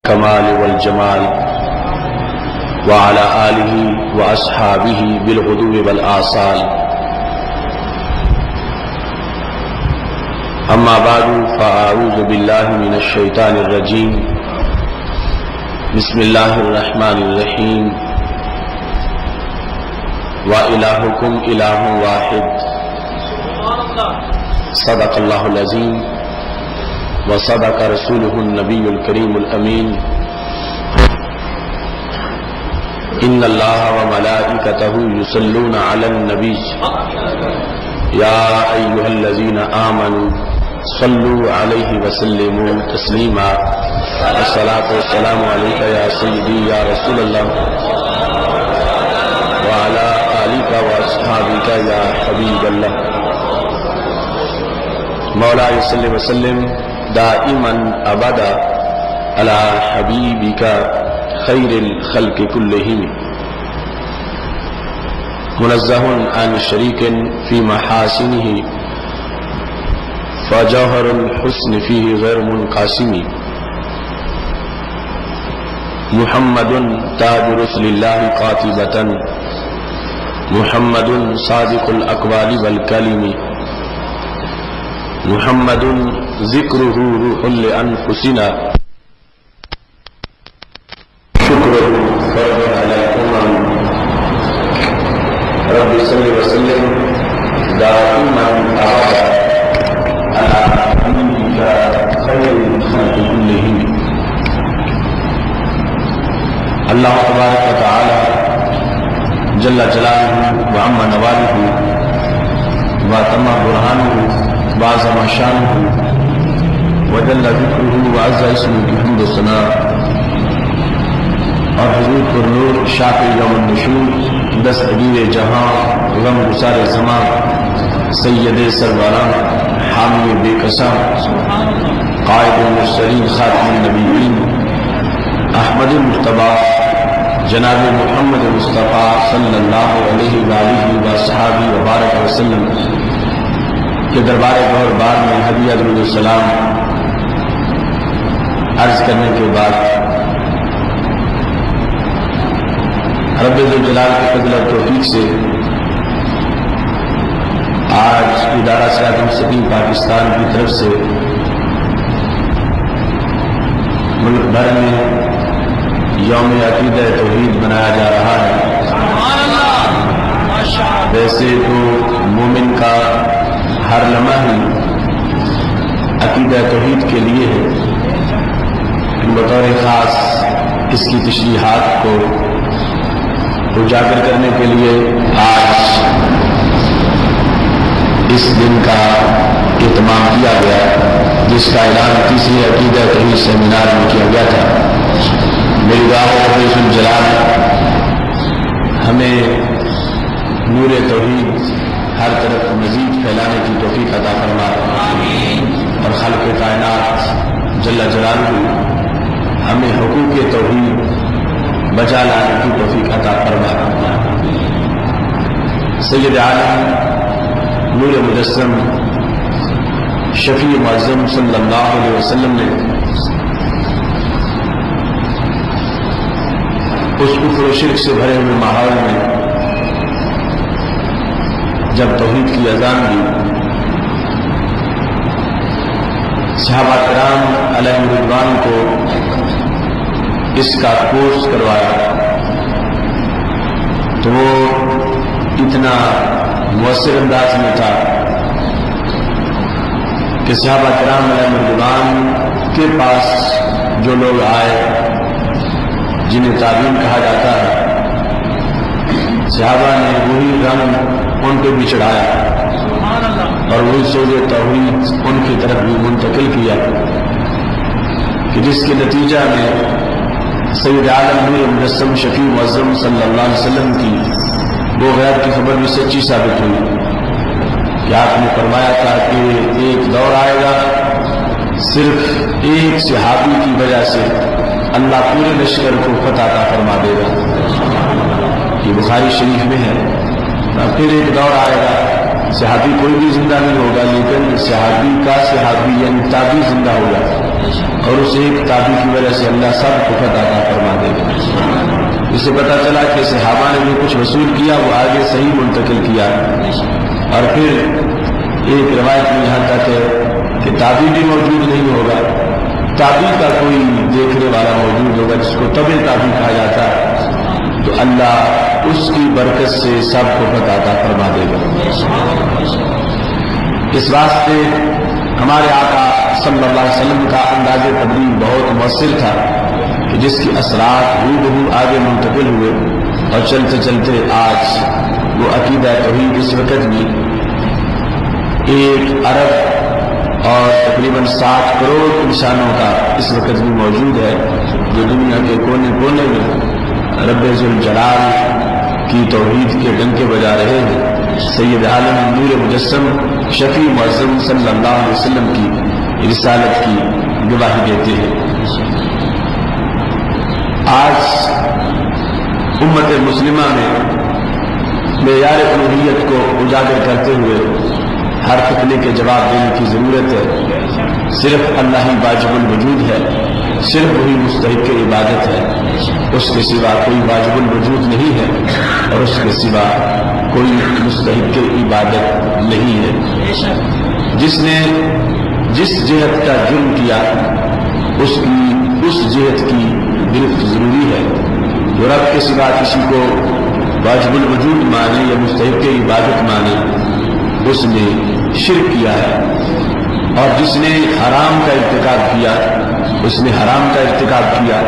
الكمال والجمال وعلى آله وأصحابه بالغدو والآصال. أما بعد فأعوذ بالله من الشيطان الرجيم. بسم الله الرحمن الرحيم. وإلهكم إله واحد. صدق الله العظيم وصدق رسوله النبي الكريم الأمين. إن الله وملائكته يصلون على النبي يا أيها الذين آمنوا صلوا عليه وسلموا تسليما. الصلاة والسلام عليك يا سيدي يا رسول الله وعلى آلك وأصحابك يا حبيب الله. مولاي صل وسلم دائما ابدا على حبيبك خير الخلق كلهم. منزه عن شريك في محاسنه فجوهر الحسن فيه غير منقسم. محمد تاج رسل الله قاطبة. محمد صادق الأقوال والكلم. محمد ذکرہ روح لأنفسنا. شکرہ فرد علی الامم. رب صلی وسلم دائما ابدا علی حبیبک خیر الخلق کلہم. اللہ تبارک و تعالی جل جلالہ وعم نوالہ وتم برہانہ وعظم شانہ وجل ذکرہ وعز اسمہ کی حمد و ثناء. اور حضور پر نور شافع یوم النشور دستگیر جہاں غم گسار زمان سید سروران حامی بے قسم قائد المرسلین خاتم النبیین احمد المجتبی جناب محمد مصطفیٰ صلی اللہ علیہ وآلہ وصحبہ وبارک وسلم کہ دربار گور بار میں ہدیہ درود السلام عرض کرنے کے بعد رب ذوالجلال کے فضل اور توفیق سے آج ادارہ صراط مستقیم پاکستان کی طرف سے ملک بھر میں یوم عقیدہ توحید منایا جا رہا ہے. ویسے تو مومن کا ہر لمحہ ہی عقیدہ توحید کے لیے ہے، بطور خاص اس کی تشریحات کو اجاگر کرنے کے لیے آج اس دن کا اہتمام کیا گیا، جس کا اعلان تیسری عقیدہ توحید سیمینار میں کیا گیا تھا. میری دعا ہے رب ذوالجلال ہمیں نور توحید ہر طرف مزید پھیلانے کی توفیق عطا فرمائے اور خالق کائنات جل جلالہ ہمیں حقوق توحید بچا لانے کی توفیق عطا فرمائے. سید عالم نور مجسم شفیع معظم صلی اللہ علیہ وسلم نے اس کفر و شرک سے بھرے ہوئے ماحول میں جب توحید کی اذان دی، صحابہ کرام علیہم رضوان کو اس کا کورس کروایا تو وہ اتنا مؤثر انداز میں تھا کہ صحابہ کرام علیہم رضوان کے پاس جو لوگ آئے جنہیں تابعین کہا جاتا ہے، صحابہ نے وہی رنگ ان پہ بھی چڑھایا اور وہی سوز توحید ان کی طرف بھی منتقل کیا کہ جس کے نتیجہ میں سید عالم نور مجسم شفیع معظم صلی اللہ علیہ وسلم کی وہ غیب کی خبر بھی سچی ثابت ہوئی کہ آپ نے فرمایا تھا کہ ایک دور آئے گا صرف ایک صحابی کی وجہ سے اللہ پورے لشکر کو فتح عطا فرما دے گا. یہ بخاری شریف میں ہے. پھر ایک دور آئے گا صحابی کوئی بھی زندہ نہیں ہوگا، لیکن صحابی کا صحابی یعنی تابعی زندہ ہوگا، اور اس ایک تابعی کی وجہ سے اللہ سب کو فتح عطا فرما دے گا۔ اس سے پتہ چلا کہ صحابہ نے جو کچھ وصول کیا وہ آگے صحیح منتقل کیا، اور پھر ایک روایت میں یہاں تک ہے کہ تابعی بھی موجود نہیں ہوگا، تابعی کا کوئی دیکھنے والا موجود ہوگا جس کو تبع تابعی کہا جاتا ہے، تو اللہ اس کی برکت سے سب کو فتح عطا فرما دے گا۔ اس واسطے ہمارے آقا صلی اللہ علیہ وسلم کا انداز تبلیغ بہت مؤثر تھا کہ جس کی اثرات ہو آگے منتقل ہوئے، اور چلتے چلتے آج وہ عقیدہ توحید اس وقت بھی 1 ارب اور تقریباً 60 کروڑ انسانوں کا اس وقت بھی موجود ہے، جو دنیا کے کونے کونے میں رب ذوالجلال کی توحید کے ڈنکے بجا رہے ہیں۔ سید عالم نور مجسم شفیع معظم صلی اللہ علیہ وسلم کی رسالت کی گواہی دیتے ہیں۔ آج امت مسلمہ میں معیار الوہیت کو اجاگر کرتے ہوئے ہر فتنے کے جواب دینے کی ضرورت ہے۔ صرف اللہ ہی واجب الوجود ہے، صرف وہی مستحق عبادت ہے، اس کے سوا کوئی واجب الوجود نہیں ہے، اور اس کے سوا کوئی مستحق عبادت نہیں ہے۔ جس نے جس جہت کا جرم کیا اس جہت کی گرفت ضروری ہے۔ جو رب کے سوا کسی کو واجب الوجود مانے یا مستحق عبادت مانے اس نے شرک کیا ہے، اور جس نے حرام کا ارتکاب کیا اس نے حرام کا ارتکاب کیا۔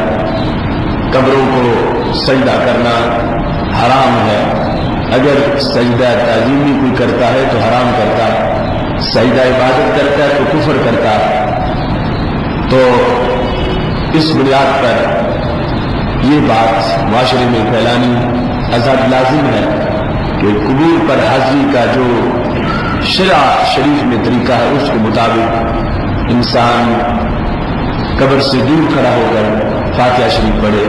قبروں کو سجدہ کرنا حرام ہے، اگر سجدہ تعظیمی کوئی کرتا ہے تو حرام کرتا، سجدہ عبادت کرتا ہے تو کفر کرتا۔ تو اس بنیاد پر یہ بات معاشرے میں پھیلانی ازحد لازم ہے کہ قبور پر حاضری کا جو شرع شریف میں طریقہ ہے اس کے مطابق انسان قبر سے دور کھڑا ہو کر فاتحہ شریف پڑھے۔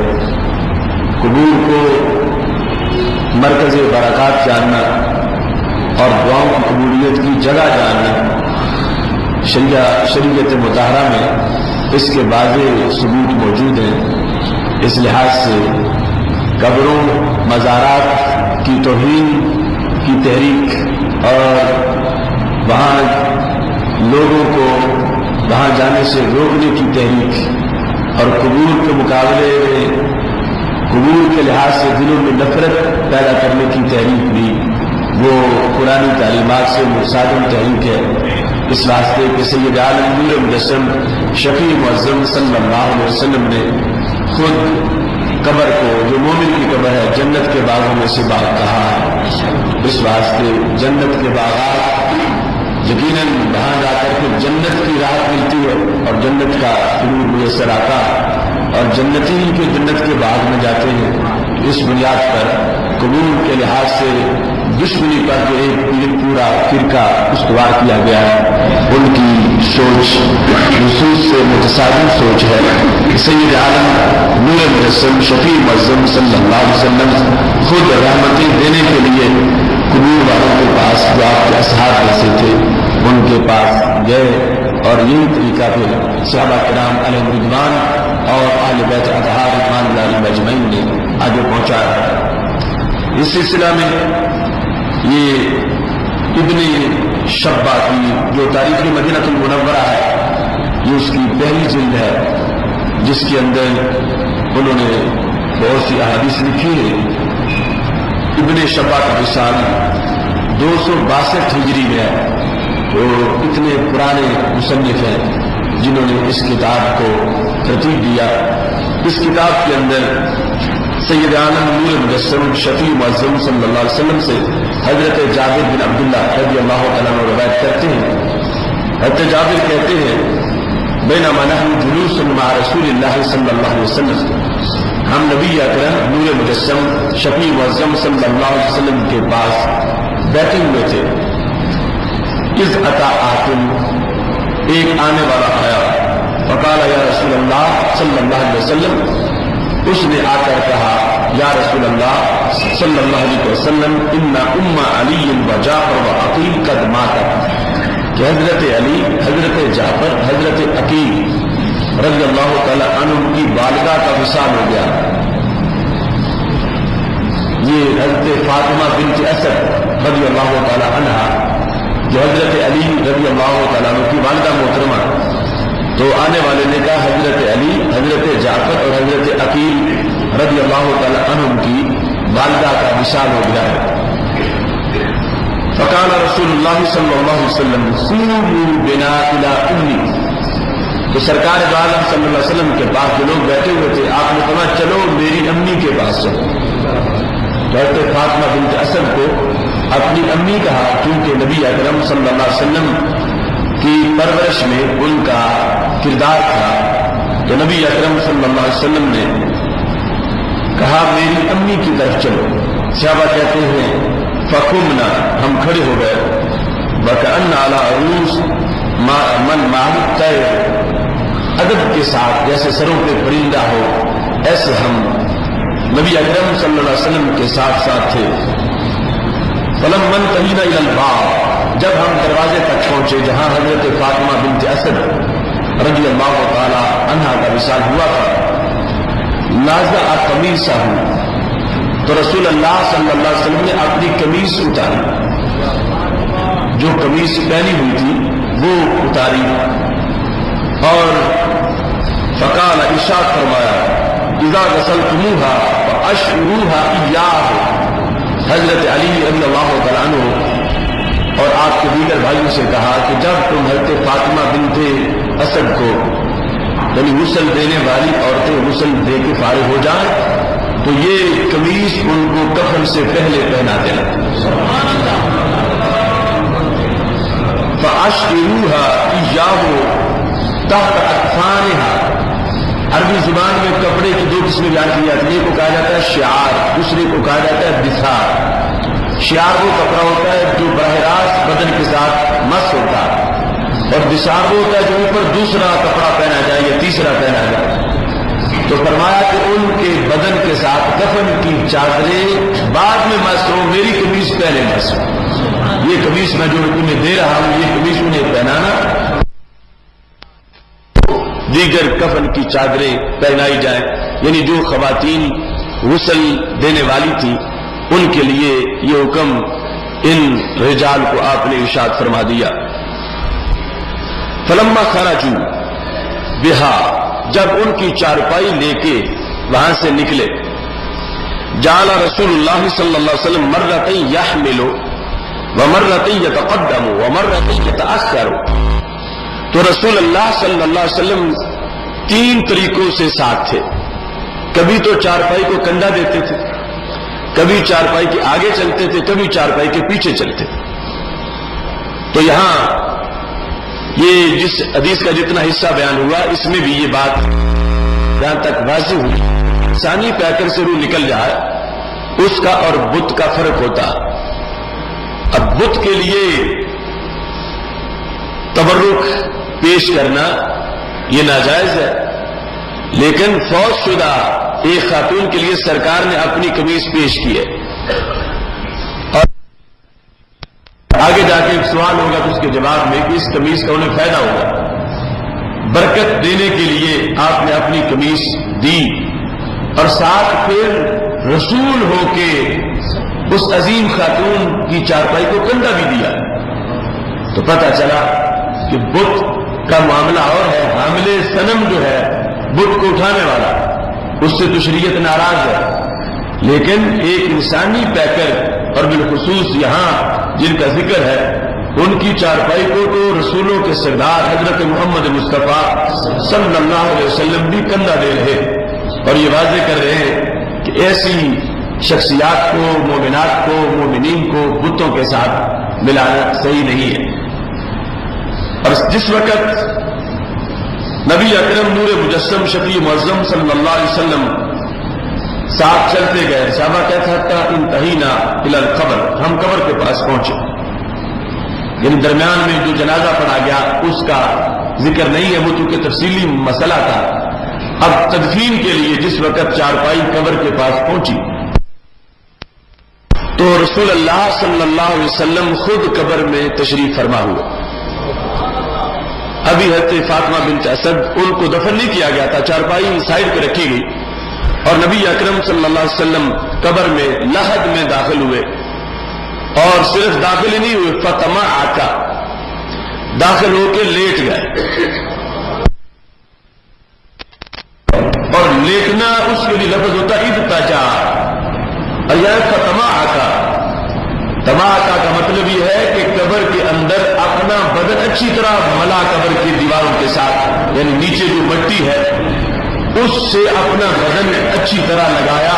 قبور کو مرکز برکات جاننا اور دعاؤں کی قبولیت کی جگہ جاننا، شریعت مطہرہ میں اس کے واضح ثبوت موجود ہیں۔ اس لحاظ سے قبروں مزارات کی توہین کی تحریک اور وہاں لوگوں کو وہاں جانے سے روکنے کی تحریک، اور قبور کے مقابلے میں قبور کے لحاظ سے دلوں میں نفرت پیدا کرنے کی تحریک بھی وہ قرآنی تعلیمات سے متصادم تحریک ہے۔ اس واسطے کہ سید عالم نور مجسم شفیع معظم صلی اللہ علیہ وسلم نے خود قبر کو، جو مومن کی قبر ہے، جنت کے باغوں میں سے باغ کہا ہے۔ اس واسطے جنت کے باغات یقیناً وہاں جا کر کے جنت کی راحت ملتی ہے اور جنت کا سرور میسر آتا، اور جنتی کے جنت کے باغ میں جاتے ہیں۔ اس بنیاد پر قبور کے لحاظ سے دشمنی پر جو ایک پورا فرقہ استوار کیا گیا ہے، ان کی سوچ نصوص سے متصادم سوچ ہے کہ سید عالم نور مجسم شفیع معظم صلی اللہ علیہ وسلم خود رحمتیں دینے کے لیے قبور والوں کے پاس جو آپ کے اصحاب ایسے تھے ان کے پاس گئے، اور یہی طریقہ پھر صحابہ کرام علیہ رضوان اور اہل بیت اطہار رضوان اللہ علیہم اجمعین نے آگے پہنچایا۔ اس سلسلہ میں یہ ابن شبہ کی جو تاریخ مدینہ المنورہ ہے، یہ اس کی پہلی جلد ہے، جس کے اندر انہوں نے بہت سی احادیث لکھی ہے۔ ابن شبہ کا وصال 262 ہجری میں ہے، تو اتنے پرانے مصنف ہیں جنہوں نے اس کتاب کو ترتیب دیا۔ اس کتاب کے اندر سید عالم نور مجسم شفیع معظم صلی اللہ علیہ وسلم سے حضرت جابر بن عبداللہ رضی اللہ تعالیٰ عنہ روایت کرتے ہیں۔ حضرت جابر کہتے ہیں بینما نحن جلوس مع رسول اللہ صلی اللہ علیہ وسلم، ہم نبی اکرم نور مجسم شفیع معظم صلی اللہ علیہ وسلم کے پاس بیٹھے ہوئے تھے۔ اذ اتا آتن، ایک آنے والا آیا، فقال یا رسول اللہ صلی اللہ علیہ وسلم، اس نے آ کر کہا یا رسول اللہ صلی اللہ علیہ وسلم ان ام علی و جعفر و عقیل قد ماتا، کہ حضرت علی، حضرت جعفر، حضرت عقیل رضی اللہ تعالی عنہ کی والدہ کا وصال ہو گیا۔ یہ حضرت فاطمہ بنت اسد رضی اللہ تعالی عنہ جو حضرت علی رضی اللہ تعالیٰ عنہ کی والدہ محترمہ، تو آنے والے نے کہا حضرت علی، حضرت جعفر اور حضرت عقیل رضی اللہ تعالیٰ عنہ کی والدہ کا وصال ہو گیا ہے۔ فقال رسول اللہ صلی اللہ علیہ وسلم قوموا بنا الی امی، تو سرکار دو عالم صلی اللہ علیہ وسلم کے پاس جو لوگ بیٹھے ہوئے تھے، آپ نے فرمایا چلو میری امی کے پاس چلو۔ تو حضرت فاطمہ بنت اسد کو اپنی امی کہا، کیونکہ نبی اکرم صلی اللہ علیہ وسلم کی پرورش میں ان کا کردار تھا، تو نبی اکرم صلی اللہ علیہ وسلم نے کہا میری امی کی طرف چلو۔ صحابہ کہتے ہیں فقمنا، ہم کھڑے ہو گئے، وکأن علی عروس من معه الطیر، ادب کے ساتھ جیسے سروں پہ پرندہ ہو، ایسے ہم نبی اکرم صلی اللہ علیہ وسلم کے ساتھ ساتھ تھے۔ فلما انتهينا الى الباب، جب ہم دروازے تک پہنچے جہاں حضرت فاطمہ بنت اسد رضی اللہ تعالی عنہا کا وصال ہوا تھا، نازع قمیصہ، تو رسول اللہ صلی اللہ علیہ وسلم نے اپنی قمیص اتاری، جو قمیص پہنی ہوئی تھی وہ اتاری، اور فقال ارشاد فرمایا اذا غسلتموها فاشعروها اياه، حضرت علی رضی اللہ تعالیٰ عنہ اور آپ کے دیگر بھائیوں سے کہا کہ جب تم حضرت فاطمہ بنت اسد کو، یعنی غسل دینے والی عورتیں غسل دے کے فارغ ہو جائیں، تو یہ قمیص ان کو کفن سے پہلے پہنا دینا۔ فاشعروها اياه تحت اکفانها، عربی زبان میں کپڑے کی دو قسمیں بیان کی جاتی ہیں، ایک کو کہا جاتا ہے شعار، دوسرے کو کہا جاتا ہے دثار۔ شعار وہ کپڑا ہوتا ہے جو براہ راست بدن کے ساتھ مس ہوتا ہے، اور دثار وہ ہوتا ہے جو اوپر دوسرا کپڑا پہنا جائے یا تیسرا پہنا جائے۔ تو فرمایا کہ ان کے بدن کے ساتھ کفن کی چادریں بعد میں مس ہو، میری قمیص پہلے مس ہو۔ یہ قمیص میں جو تمہیں دے رہا ہوں، یہ قمیص انہیں پہنانا، دیگر کفن کی چادریں پہنائی جائیں، یعنی جو خواتین غسل دینے والی تھی ان کے لیے یہ حکم ان رجال کو آپ نے ارشاد فرما دیا۔ فلما خرجوا بها، جب ان کی چارپائی لے کے وہاں سے نکلے، جعل رسول اللہ صلی اللہ علیہ وسلم مرتين يحمل ومرتين يتقدم ومرتين يتأخر، تو رسول اللہ صلی اللہ علیہ وسلم تین طریقوں سے ساتھ تھے، کبھی تو چارپائی کو کندھا دیتے تھے، کبھی چارپائی کے آگے چلتے تھے، کبھی چارپائی کے پیچھے چلتے تھے۔ تو یہاں یہ جس حدیث کا جتنا حصہ بیان ہوا اس میں بھی یہ بات جہاں تک واضح ہوئی، ثانی پیکر سے روح نکل جائے اس کا اور بت کا فرق ہوتا۔ اب بت کے لیے تبرک پیش کرنا یہ ناجائز ہے، لیکن فوت شدہ ایک خاتون کے لیے سرکار نے اپنی قمیص پیش کی ہے، اور آگے جا کے ایک سوال ہوگا تو اس کے جواب میں کہ اس قمیص کا انہیں فائدہ ہوگا۔ برکت دینے کے لیے آپ نے اپنی قمیص دی، اور ساتھ پھر رسول ہو کے اس عظیم خاتون کی چارپائی کو کندھا بھی دیا، تو پتہ چلا کہ بت کا معاملہ اور ہے، حامل صنم جو ہے بت کو اٹھانے والا، اس سے تو شریعت ناراض ہے، لیکن ایک انسانی پیکر اور بالخصوص یہاں جن کا ذکر ہے ان کی چارپائی کو تو رسولوں کے سردار حضرت محمد مصطفیٰ صلی اللہ علیہ وسلم بھی کندھا دے رہے، اور یہ واضح کر رہے ہیں کہ ایسی شخصیات کو، مومنات کو، مومنین کو بتوں کے ساتھ ملانا صحیح نہیں ہے۔ اور جس وقت نبی اکرم نور مجسم شفیع معظم صلی اللہ علیہ وسلم ساتھ چلتے گئے، صحابہ کہتا تھا انتہینا الی القبر، ہم قبر کے پاس پہنچے، یعنی درمیان میں جو جنازہ پڑھا گیا اس کا ذکر نہیں ہے، وہ چونکہ تفصیلی مسئلہ تھا، اب تدفین کے لیے جس وقت چارپائی قبر کے پاس پہنچی تو رسول اللہ صلی اللہ علیہ وسلم خود قبر میں تشریف فرما ہوئے. ابھی حضرت فاطمہ بنت اسد ان کو دفن نہیں کیا گیا تھا، چارپائی سائڈ پہ رکھی گئی اور نبی اکرم صلی اللہ علیہ وسلم قبر میں لحد میں داخل ہوئے اور صرف داخل ہی نہیں ہوئے، فطمع آقا داخل ہو کے لیٹ گئے. اور لیٹنا اس کے لیے لفظ ہوتا اضطجاع، اور یہ فطمع آقا. تماکا کا مطلب یہ ہے کہ قبر کے اندر اپنا بدن اچھی طرح ملا قبر کی دیواروں کے ساتھ، یعنی نیچے جو مٹی ہے اس سے اپنا بدن اچھی طرح لگایا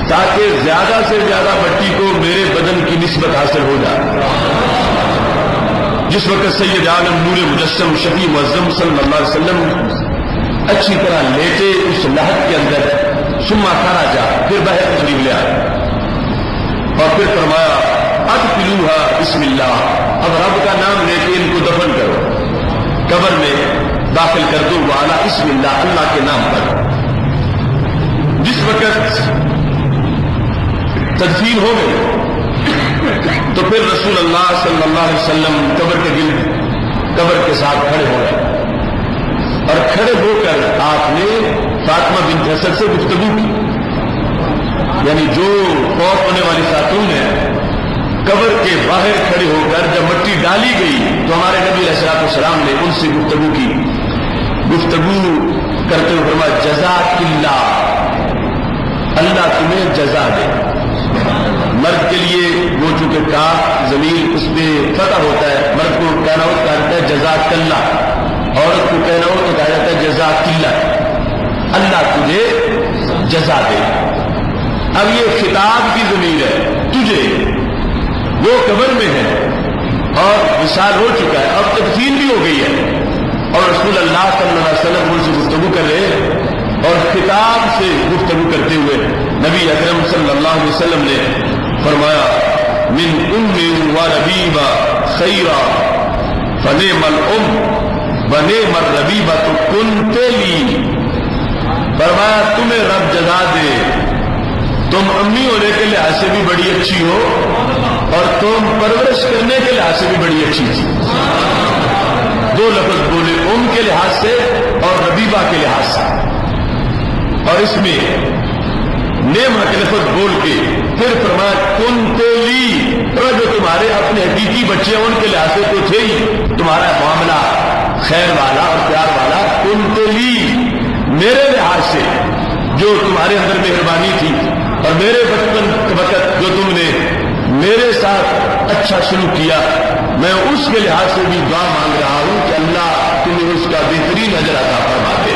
تاکہ زیادہ سے زیادہ مٹی کو میرے بدن کی نسبت حاصل ہو جائے. جس وقت سید عالم نور مجسم شفیع معظم صلی اللہ علیہ وسلم اچھی طرح لیٹے اس لحد کے اندر، ثم خرج، پھر باہر تشریف لے آئے اور پھر فرمایا ادخلوها بسم اللہ، اب رب کا نام لے کے ان کو دفن کرو، قبر میں داخل کر دو، وعلی بسم اللہ، اللہ کے نام پر. جس وقت تدفین ہو گئی تو پھر رسول اللہ صلی اللہ علیہ وسلم قبر کے گرد قبر کے ساتھ کھڑے ہو گئے اور کھڑے ہو کر آپ نے فاطمہ بنت اسد سے گفتگو کی. یعنی جو فوت ہونے والی خاتون ہے قبر کے باہر کھڑے ہو کر جب مٹی ڈالی گئی تو ہمارے نبی علیہ الصلوۃ والسلام نے ان سے گفتگو کی. گفتگو کرتے ہوئے فرمایا جزاک اللہ، اللہ تمہیں جزا دے. مرد کے لیے وہ چونکہ کاف زمین اس پہ فتح ہوتا ہے، مرد کو کہنا ہو کہا جاتا ہے جزاک اللہ، عورت کو کہنا ہو تو کہا جاتا ہے جزاک اللہ، اللہ تجھے جزا دے. اب یہ خطاب کی ضمیر ہے تجھے، وہ قبر میں ہے اور وصال ہو چکا ہے، اب تدفین بھی ہو گئی ہے اور رسول اللہ صلی اللہ علیہ وسلم ان سے گفتگو کر رہے ہیں اور خطاب سے گفتگو کرتے ہوئے نبی اکرم صلی اللہ علیہ وسلم نے فرمایا من ام و ربیبہ خیرا فنعم الام ونعم الربیبہ کنت لی. فرمایا تمہیں رب جزا دے، تم امی ہونے کے لحاظ سے بھی بڑی اچھی ہو اور تم پرورش کرنے کے لحاظ سے بھی بڑی اچھی تھی. دو لفظ بولے، ام کے لحاظ سے اور ربیبہ کے لحاظ سے، اور اس میں نعمت کے لفظ بول کے پھر فرمایا کنت لی، جو تمہارے اپنے حقیقی بچے ان کے لحاظ سے تو تھے ہی، تمہارا معاملہ خیر والا اور پیار والا، کنت لی میرے لحاظ سے جو تمہارے اندر مہربانی تھی اور میرے بچپن وقت جو تم نے میرے ساتھ اچھا سلوک کیا، میں اس کے لحاظ سے بھی دعا مانگ رہا ہوں کہ اللہ تمہیں اس کا بہترین اجر عطا فرما دے.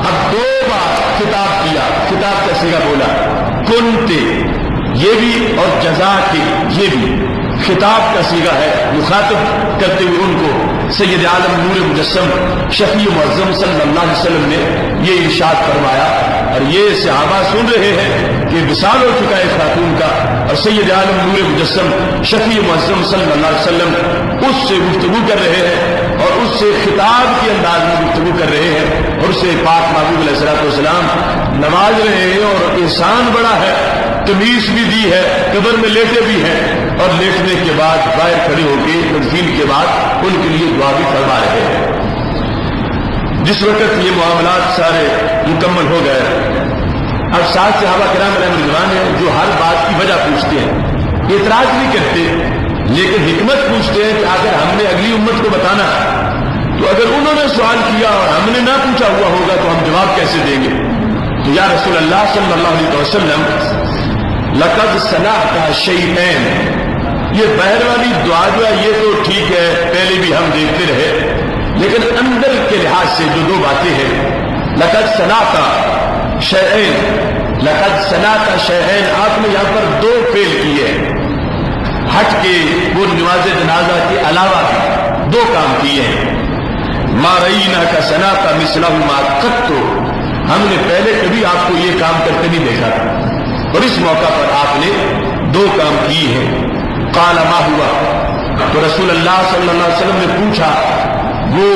اب دو بار خطاب کیا، خطاب کا صیغہ بولا کنتے یہ بھی اور جزا کے یہ بھی خطاب کا صیغہ ہے، مخاطب کرتے ہوئے ان کو سید عالم نور مجسم شفیع معظم صلی اللہ علیہ وسلم نے یہ ارشاد فرمایا. اور یہ صحابہ سن رہے ہیں کہ وصال ہو چکا ہے خاتون کا اور سید عالم نور مجسم شفیع معظم صلی اللہ علیہ وسلم اس سے گفتگو کر رہے ہیں اور اس سے خطاب کے انداز میں گفتگو کر رہے ہیں اور اسے پاک محبوب علیہ الصلوۃ والسلام نواز رہے ہیں اور احسان بڑا ہے، تمیز بھی دی ہے، قبر میں لیٹے بھی ہیں اور لیٹنے کے بعد باہر کھڑے ہو کے تدفین کے بعد ان کے لیے دعا بھی فرما رہے ہیں. جس وقت یہ معاملات سارے مکمل ہو گئے، اب 7 صحابہ کرام علیہ رضوان ہیں جو ہر بات کی وجہ پوچھتے ہیں، اعتراض نہیں کرتے لیکن حکمت پوچھتے ہیں کہ اگر ہم نے اگلی امت کو بتانا تو اگر انہوں نے سوال کیا اور ہم نے نہ پوچھا ہوا ہوگا تو ہم جواب کیسے دیں گے. تو یا رسول اللہ صلی اللہ علیہ وسلم لقد صنعت شیئین، یہ باہر والی دعا جو ہے یہ تو ٹھیک ہے پہلے بھی ہم دیکھتے رہے، لیکن اندر کے لحاظ سے جو دو باتیں ہیں، لقد صنعت شیئین، لقد صنعت شیئین، آپ نے یہاں پر دو فعل کیے ہیں، ہٹ کے وہ نماز جنازہ کے علاوہ بھی دو کام کیے ہیں. ما رأینا کا صنعت مثلہ ما قط، ہم نے پہلے کبھی آپ کو یہ کام کرتے نہیں دیکھا تھا اور اس موقع پر آپ نے دو کام کیے ہیں. قال ما ہوا، تو رسول اللہ صلی اللہ علیہ وسلم نے پوچھا وہ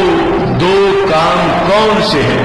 دو کام کون سے ہیں؟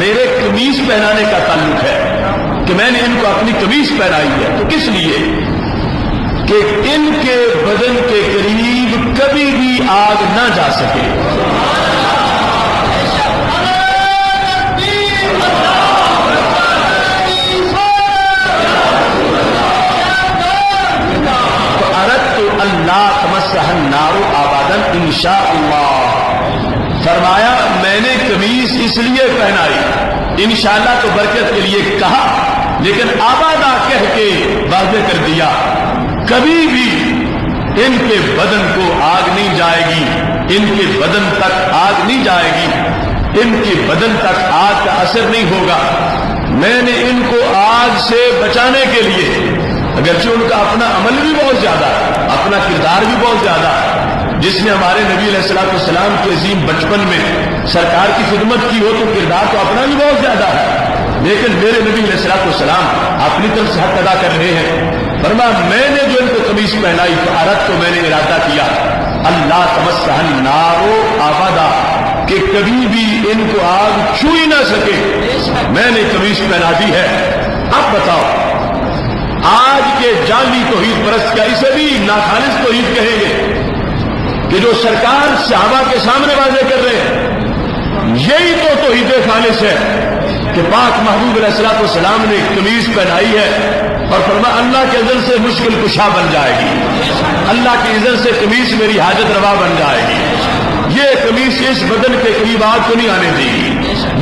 میرے قمیص پہنانے کا تعلق ہے کہ میں نے ان کو اپنی قمیص پہنائی ہے، تو کس لیے کہ ان کے بدن کے قریب کبھی بھی آگ نہ جا سکے۔ تو اردت اللہ تمسح النار ابدا انشاءاللہ، فرمایا میں نے قمیص اس لیے پہنائی، انشاءاللہ تو برکت کے لیے کہا، لیکن آبادہ کہہ کے واضح کر دیا کبھی بھی ان کے بدن کو آگ نہیں جائے گی، ان کے بدن تک آگ نہیں جائے گی، ان کے بدن تک آگ کا اثر نہیں ہوگا۔ میں نے ان کو آگ سے بچانے کے لیے، اگرچہ ان کا اپنا عمل بھی بہت زیادہ ہے، اپنا کردار بھی بہت زیادہ ہے، جس نے ہمارے نبی علیہ الصلوۃ والسلام کے عظیم بچپن میں سرکار کی خدمت کی ہو تو کردار تو اپنا بھی بہت زیادہ ہے، لیکن میرے نبی علیہ الصلوۃ والسلام اپنی طرف سے حق ادا کر رہے ہیں۔ فرمایا میں نے جو ان کو قمیص پہنائی تو عرض تو میں نے ارادہ کیا اللہ تمسح النار ابدا، کہ کبھی بھی ان کو آگ چھو ہی نہ سکے، میں نے قمیص پہنا دی ہے۔ اب بتاؤ آج کے جعلی توحید پرست کا اسے بھی ناخالص توحید کہیں گے کہ جو سرکار صحابہ کے سامنے واضح کر رہے ہیں، یہی تو توحید خالص ہے کہ پاک محبوب علیہ الصلوۃ والسلام نے قمیص پہنائی ہے اور فرمایا اللہ کے اذن سے مشکل کشا بن جائے گی، اللہ کی اذن سے قمیص میری حاجت روا بن جائے گی، یہ قمیص اس بدن کے قریب آگ کو نہیں آنے دے گی،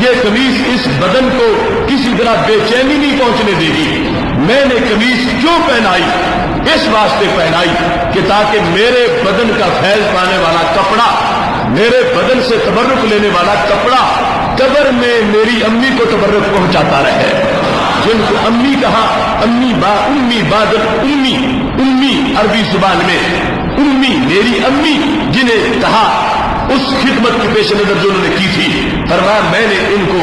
یہ قمیص اس بدن کو کسی طرح بے چینی نہیں پہنچنے دے گی۔ میں نے قمیص کیوں پہنائی؟ اس واسطے پہنائی کہ تاکہ میرے بدن کا فیض پانے والا کپڑا، میرے بدن سے تبرک لینے والا کپڑا قبر میں میری امی کو تبرک پہنچاتا رہے، جن کو امی کہا، امی با امی بادل امی، امی عربی زبان میں امی میری امی، جنہیں کہا اس خدمت کی پیش نظر جو انہوں نے کی تھی، فرمایا میں نے ان کو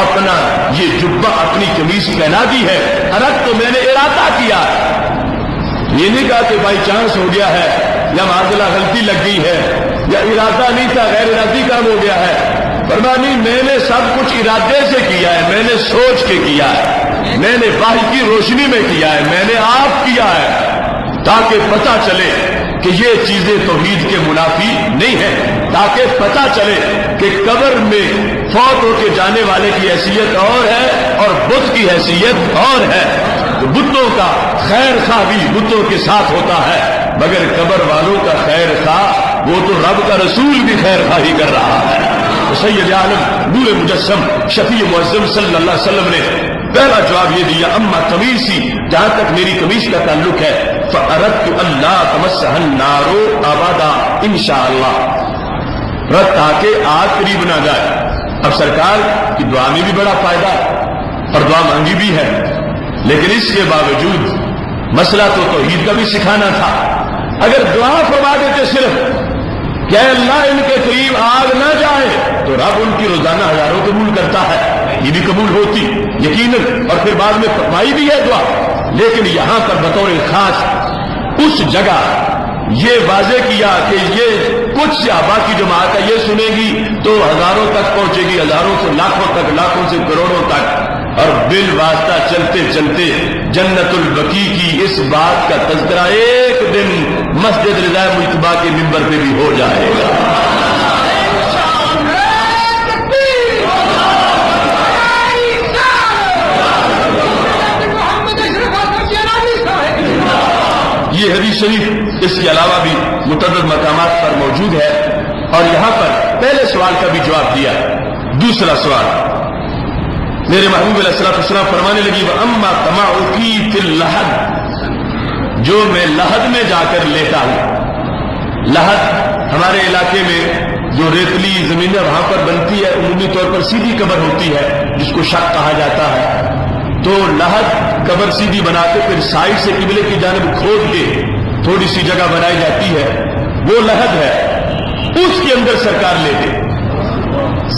اپنا یہ جبہ اپنی قمیص پہنا دی ہے، ارد تو میں نے ارادہ کیا، یہ نہیں کہا کہ بائی چانس ہو گیا ہے یا معذلہ غلطی لگ گئی ہے یا ارادہ نہیں تھا غیر ارادی کام ہو گیا ہے، فرمایا نہیں میں نے سب کچھ ارادے سے کیا ہے، میں نے سوچ کے کیا ہے، میں نے وحی کی روشنی میں کیا ہے، میں نے آپ کیا ہے، تاکہ پتہ چلے کہ یہ چیزیں توحید کے منافی نہیں ہیں، تاکہ پتہ چلے کہ قبر میں فوت ہو کے جانے والے کی حیثیت اور ہے اور بت کی حیثیت اور ہے، تو بتوں کا خیر خواہ بھی بتوں کے ساتھ ہوتا ہے، مگر قبر والوں کا خیر خواہ وہ تو رب کا رسول بھی خیر خواہی کر رہا ہے۔ تو سید عالم نور مجسم شفیع معظم صلی اللہ علیہ وسلم نے پہلا جواب یہ دیا اما قمیصی، جہاں تک میری قمیص کا تعلق ہے، فَأَرَدْتُ أَلَّا تَمَسَّهَا النَّارُ أَبَدًا انشاءاللہ، رد تاکہ آگ قریب نہ جائے۔ اب سرکار کی دعا میں بھی بڑا فائدہ اور دعا مانگی بھی ہے، لیکن اس کے باوجود مسئلہ تو توحید کا بھی سکھانا تھا۔ اگر دعا فرما دیتے صرف کہ اے اللہ ان کے قریب آگ نہ جائے، تو رب ان کی روزانہ ہزاروں قبول کرتا ہے، یہ بھی قبول ہوتی یقیناً، اور پھر بعد میں فرمائی بھی ہے دعا، لیکن یہاں پر بطور خاص اس جگہ یہ واضح کیا کہ یہ کچھ صحابہ کی جماعت ہے، یہ سنے گی تو ہزاروں تک پہنچے گی، ہزاروں سے لاکھوں تک، لاکھوں سے کروڑوں تک، اور بالواسطہ چلتے چلتے جنت البقیع کی اس بات کا تذکرہ ایک دن مسجد رضا مجتبیٰ کے ممبر پہ بھی ہو جائے گا۔ یہ حدیث شریف اس کے علاوہ بھی متعدد مقامات پر موجود ہے، اور یہاں پر پہلے سوال کا بھی جواب دیا۔ دوسرا سوال، میرے محبوب علیہ السلام فرمانے لگی وَأَمَّا تَمَعُكِي فِي اللَّحَدِ، جو میں لحد میں جا کر لیتا ہوں۔ لحد ہمارے علاقے میں جو ریتلی زمین ہے وہاں پر بنتی ہے، عمومی طور پر سیدھی قبر ہوتی ہے جس کو شق کہا جاتا ہے، تو لحد قبر سیدھی بنا کے پھر سائڈ سے قبلے کی جانب کھود کے تھوڑی سی جگہ بنائی جاتی ہے، وہ لحد ہے، اس کے اندر سرکار لیٹے،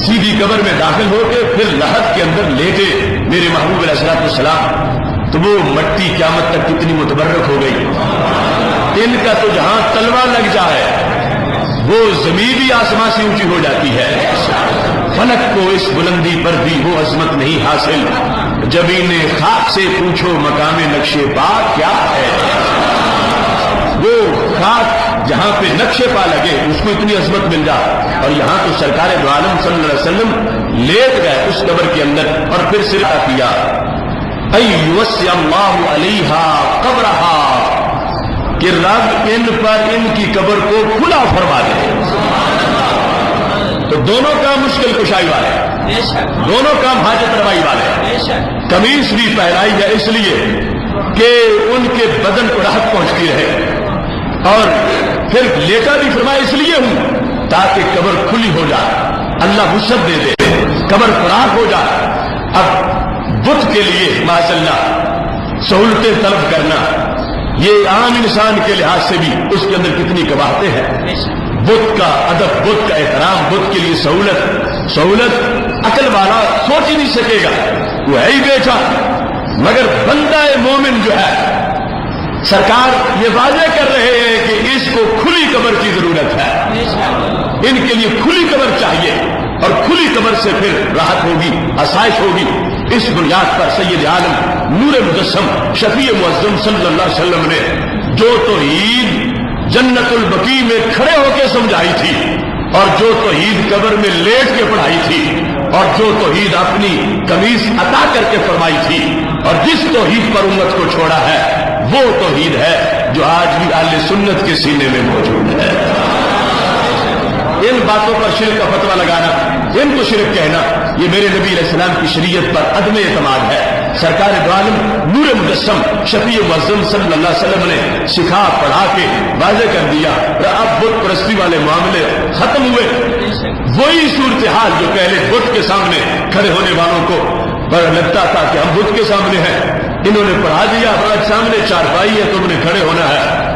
سیدھی قبر میں داخل ہو کے پھر لحد کے اندر لیٹے میرے محبوب علیہ السلام، تو وہ مٹی قیامت تک کتنی متبرک ہو گئی، ان کا تو جہاں تلوہ لگ جائے وہ زمین بھی آسمان سے اونچی ہو جاتی ہے۔ فلک کو اس بلندی پر بھی وہ عظمت نہیں حاصل جب انہیں خاک سے پوچھو مقام نقش پا کیا ہے. وہ خاک جہاں پہ نقش پا لگے اس کو اتنی عظمت مل جائے، اور یہاں تو سرکار دو عالم صلی اللہ علیہ وسلم لیٹ گئے اس قبر کے اندر اور پھر سرا کیا ایوسع اللہ علیہا قبرہا، کہ رب ان پر ان کی قبر کو کھلا فرما دے. تو دونوں کام مشکل کشائی والے، دونوں کام حاجت روائی والے. قمیص بھی پہنائی ہے اس لیے کہ ان کے بدن کو راحت پہنچتی رہے، اور پھر لیٹا بھی فرمایا اس لیے ہوں تاکہ قبر کھلی ہو جائے، اللہ وسعت دے دے، قبر فراغ ہو جائے. اب بت کے لیے ماشاء اللہ سہولتیں طلب کرنا، یہ عام انسان کے لحاظ سے بھی اس کے اندر کتنی قباحتیں ہیں. بت کا ادب، بت کا احترام، بت کے لیے سہولت عقل والا سوچ ہی نہیں سکے گا، وہ ہے ہی بیٹھا. مگر بندہ مومن جو ہے سرکار یہ واضح کر رہے ہیں کہ اس کو کھلی قبر کی ضرورت ہے، ان کے لیے کھلی قبر چاہیے، اور کھلی قبر سے پھر راحت ہوگی، آسائش ہوگی. اس بنیاد پر سید عالم نور مجسم شفیع معظم صلی اللہ علیہ وسلم نے جو توحید جنت البقیع میں کھڑے ہو کے سمجھائی تھی، اور جو توحید قبر میں لیٹ کے پڑھائی تھی، اور جو توحید اپنی قمیص عطا کر کے فرمائی تھی، اور جس توحید پر امت کو چھوڑا ہے وہ توحید ہے جو آج بھی اہل سنت کے سینے میں موجود ہے. ان باتوں پر شرک کا فتویٰ لگانا، ان کو شرک کہنا، یہ میرے نبی علیہ السلام کی شریعت پر عدم اعتماد ہے. سرکار دو عالم نور مجسم شفیع معظم صلی اللہ علیہ وسلم نے سکھا پڑھا کے واضح کر دیا. اب بت پرستی والے معاملے ختم ہوئے. وہی صورتحال جو پہلے بت کے سامنے کھڑے ہونے والوں کو لگتا تھا کہ ہم بت کے سامنے ہیں، انہوں نے پڑھا دیا ہمارے سامنے چارپائی ہے، تم نے کھڑے ہونا ہے،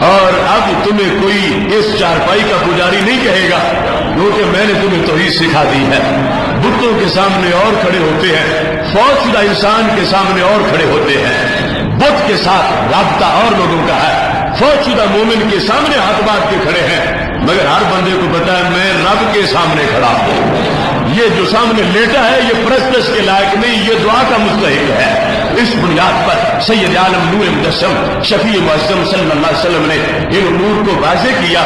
اور اب تمہیں کوئی اس چارپائی کا پجاری نہیں کہے گا کیونکہ میں نے تمہیں توحید سکھا دی ہے. بتوں کے سامنے اور کھڑے ہوتے ہیں، فوج شدہ انسان کے سامنے اور کھڑے ہوتے ہیں. بت کے ساتھ رابطہ اور لوگوں کا ہے، فوج شدہ مومن کے سامنے ہاتھ باندھ کے کھڑے ہیں، مگر ہر بندے کو پتا ہے میں رب کے سامنے کھڑا ہوں. یہ جو سامنے لیٹا ہے یہ پرستش کے لائق نہیں، یہ دعا کا مستحق ہے. اس بنیاد پر سید عالم نور مجسم شفیع معظم صلی اللہ علیہ وسلم نے ان امور کو واضح کیا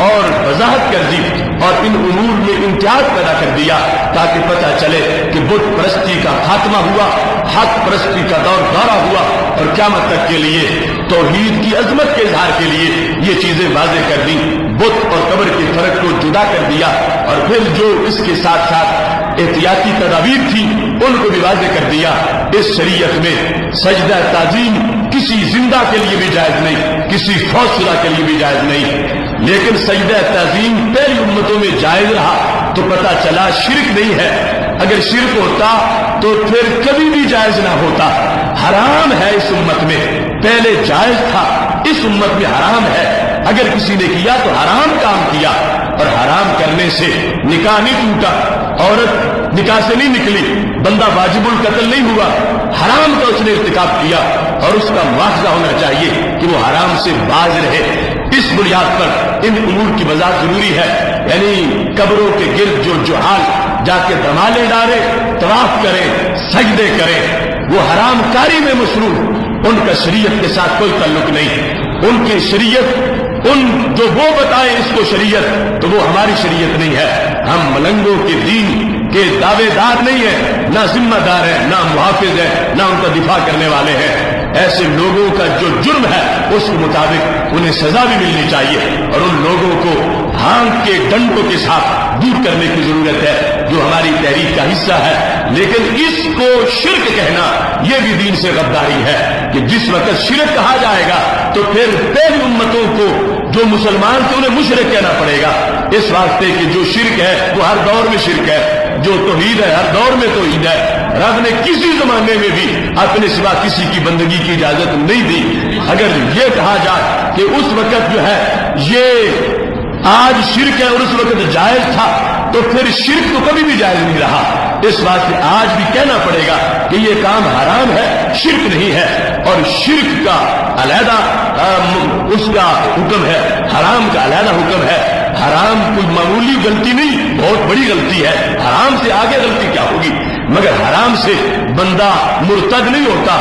اور وضاحت کر دی، اور ان امور میں امتیاز پیدا کر دیا تاکہ پتہ چلے کہ بت پرستی کا خاتمہ ہوا، حق پرستی کا دور دورہ ہوا، اور قیامت تک کے لیے توحید کی عظمت کے اظہار کے لیے یہ چیزیں واضح کر دی. بت اور قبر کے فرق کو جدا کر دیا، اور پھر جو اس کے ساتھ ساتھ احتیاطی تدابیر تھی ان کو بھی واضح کر دیا. اس شریعت میں سجدہ تعظیم کسی زندہ کے لیے بھی جائز نہیں، کسی فوت شدہ کے لیے بھی جائز نہیں، لیکن سجدہ تعظیم پہلی امتوں میں جائز رہا تو پتہ چلا شرک نہیں ہے. اگر شرک ہوتا تو پھر کبھی بھی جائز نہ ہوتا. حرام ہے اس امت میں، پہلے جائز تھا، اس امت میں حرام ہے. اگر کسی نے کیا تو حرام کام کیا، اور حرام کرنے سے نکاح نہیں ٹوٹا، عورت نکاح سے نہیں نکلی، بندہ واجب القتل نہیں ہوا، حرام کا اس نے ارتکاب کیا، اور اس کا مواخذہ ہونا چاہیے کہ وہ حرام سے باز رہے. اس بنیاد پر ان امور کی وضاحت ضروری ہے. یعنی قبروں کے گرد جو جوہال جا کے دمالے ڈالے، طواف کریں، سجدے کریں، وہ حرام کاری میں مصروف، ان کا شریعت کے ساتھ کوئی تعلق نہیں. ان کی شریعت، ان جو وہ بتائیں اس کو شریعت، تو وہ ہماری شریعت نہیں ہے. ہم ملنگوں کے دین کے دعوے دار نہیں ہیں، نہ ذمہ دار ہیں، نہ محافظ ہیں، نہ ان کا دفاع کرنے والے ہیں. ایسے لوگوں کا جو جرم ہے اس کے مطابق انہیں سزا بھی ملنی چاہیے، اور ان لوگوں کو ہانک کے ڈنڈوں کے ساتھ دور کرنے کی ضرورت ہے جو ہماری تحریک کا حصہ ہے. لیکن اس کو شرک کہنا یہ بھی دین سے غداری ہے کہ جس وقت شرک کہا جائے گا تو پھر پہلی امتوں کو جو مسلمان تھے انہیں مشرک کہنا پڑے گا، اس واسطے کہ جو شرک ہے وہ ہر دور میں شرک ہے، جو توحید ہے ہر دور میں توحید ہے. رب نے کسی زمانے میں بھی اپنے سوا کسی کی بندگی کی اجازت نہیں دی. اگر یہ کہا جائے کہ اس وقت جو ہے یہ آج شرک ہے اور اس وقت جائز تھا تو پھر شرک تو کبھی بھی جائز نہیں رہا. اس واسطے آج بھی کہنا پڑے گا کہ یہ کام حرام ہے، شرک نہیں ہے، اور شرک کا علیحدہ اس کا حکم ہے، حرام کا علیحدہ حکم ہے. حرام کوئی معمولی غلطی نہیں، بہت بڑی غلطی ہے، حرام سے آگے غلطی کیا ہوگی، مگر حرام سے بندہ مرتد نہیں ہوتا،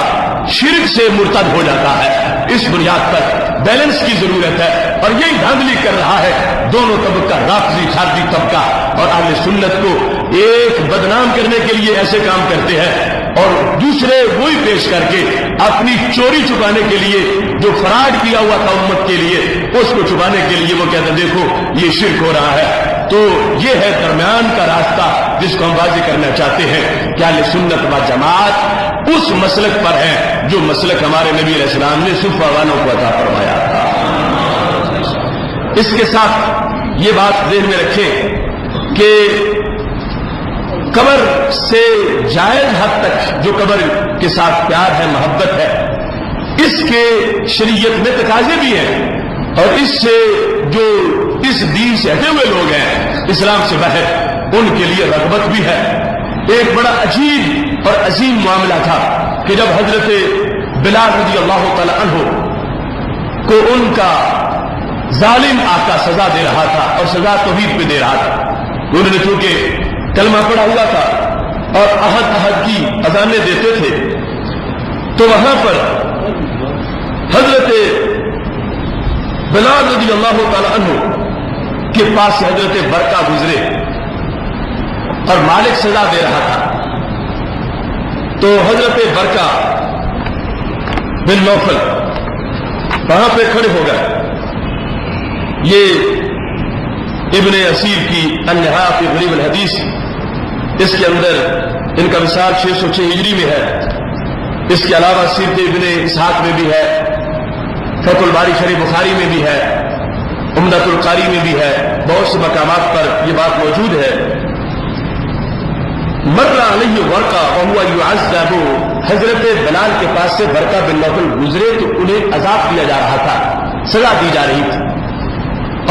شرک سے مرتد ہو جاتا ہے۔ اس بنیاد پر بیلنس کی ضرورت ہے، اور یہی دھاندلی کر رہا ہے دونوں طبقہ، رافضی خارجی طبقہ اور اہل سنت کو ایک بدنام کرنے کے لیے ایسے کام کرتے ہیں، اور دوسرے وہی پیش کر کے اپنی چوری چھپانے کے لیے جو فراڈ کیا ہوا تھا امت کے لیے اس کو چھپانے کے لیے وہ کہتے ہیں دیکھو یہ شرک ہو رہا ہے۔ تو یہ ہے درمیان کا راستہ جس کو ہم واضح کرنا چاہتے ہیں کہ اہل سنت و جماعت اس مسلک پر ہے جو مسلک ہمارے نبی علیہ السلام نے صفہ والوں کو عطا فرمایا تھا۔ اس کے ساتھ یہ بات ذہن میں رکھیں کہ قبر سے جائز حد تک جو قبر کے ساتھ پیار ہے، محبت ہے، اس کے شریعت میں تقاضے بھی ہیں، اور اس سے جو اس دین سے ہٹے ہوئے لوگ ہیں اسلام سے باہر، ان کے لیے رغبت بھی ہے۔ ایک بڑا عجیب اور عظیم معاملہ تھا کہ جب حضرت بلال رضی اللہ تعالی عنہ کو ان کا ظالم آقا سزا دے رہا تھا، اور سزا توحید پہ دے رہا تھا، انہوں نے چونکہ کلمہ پڑھا ہوا تھا اور احد کی اذانیں دیتے تھے، تو وہاں پر حضرت بلال رضی اللہ تعالی عنہ کے پاس سے حضرت برقہ گزرے اور مالک سزا دے رہا تھا، تو حضرت برقہ بن نوفل وہاں پہ کھڑے ہو گئے۔ یہ ابن اسیر کی النہا فی غریب الحدیث، اس کے اندر ان کا وصال 606 ہجری میں ہے، اس کے علاوہ سیرت ابن اسحاق میں بھی ہے، فتح الباری شریف بخاری میں بھی ہے، عمدۃ القاری میں بھی ہے، بہت سے مقامات پر یہ بات موجود ہے۔ مر علیہ ورقہ وہو یعذب، حضرت بلال کے پاس سے برقہ بن نوفل گزرے تو انہیں عذاب دیا جا رہا تھا، سزا دی جا رہی تھی،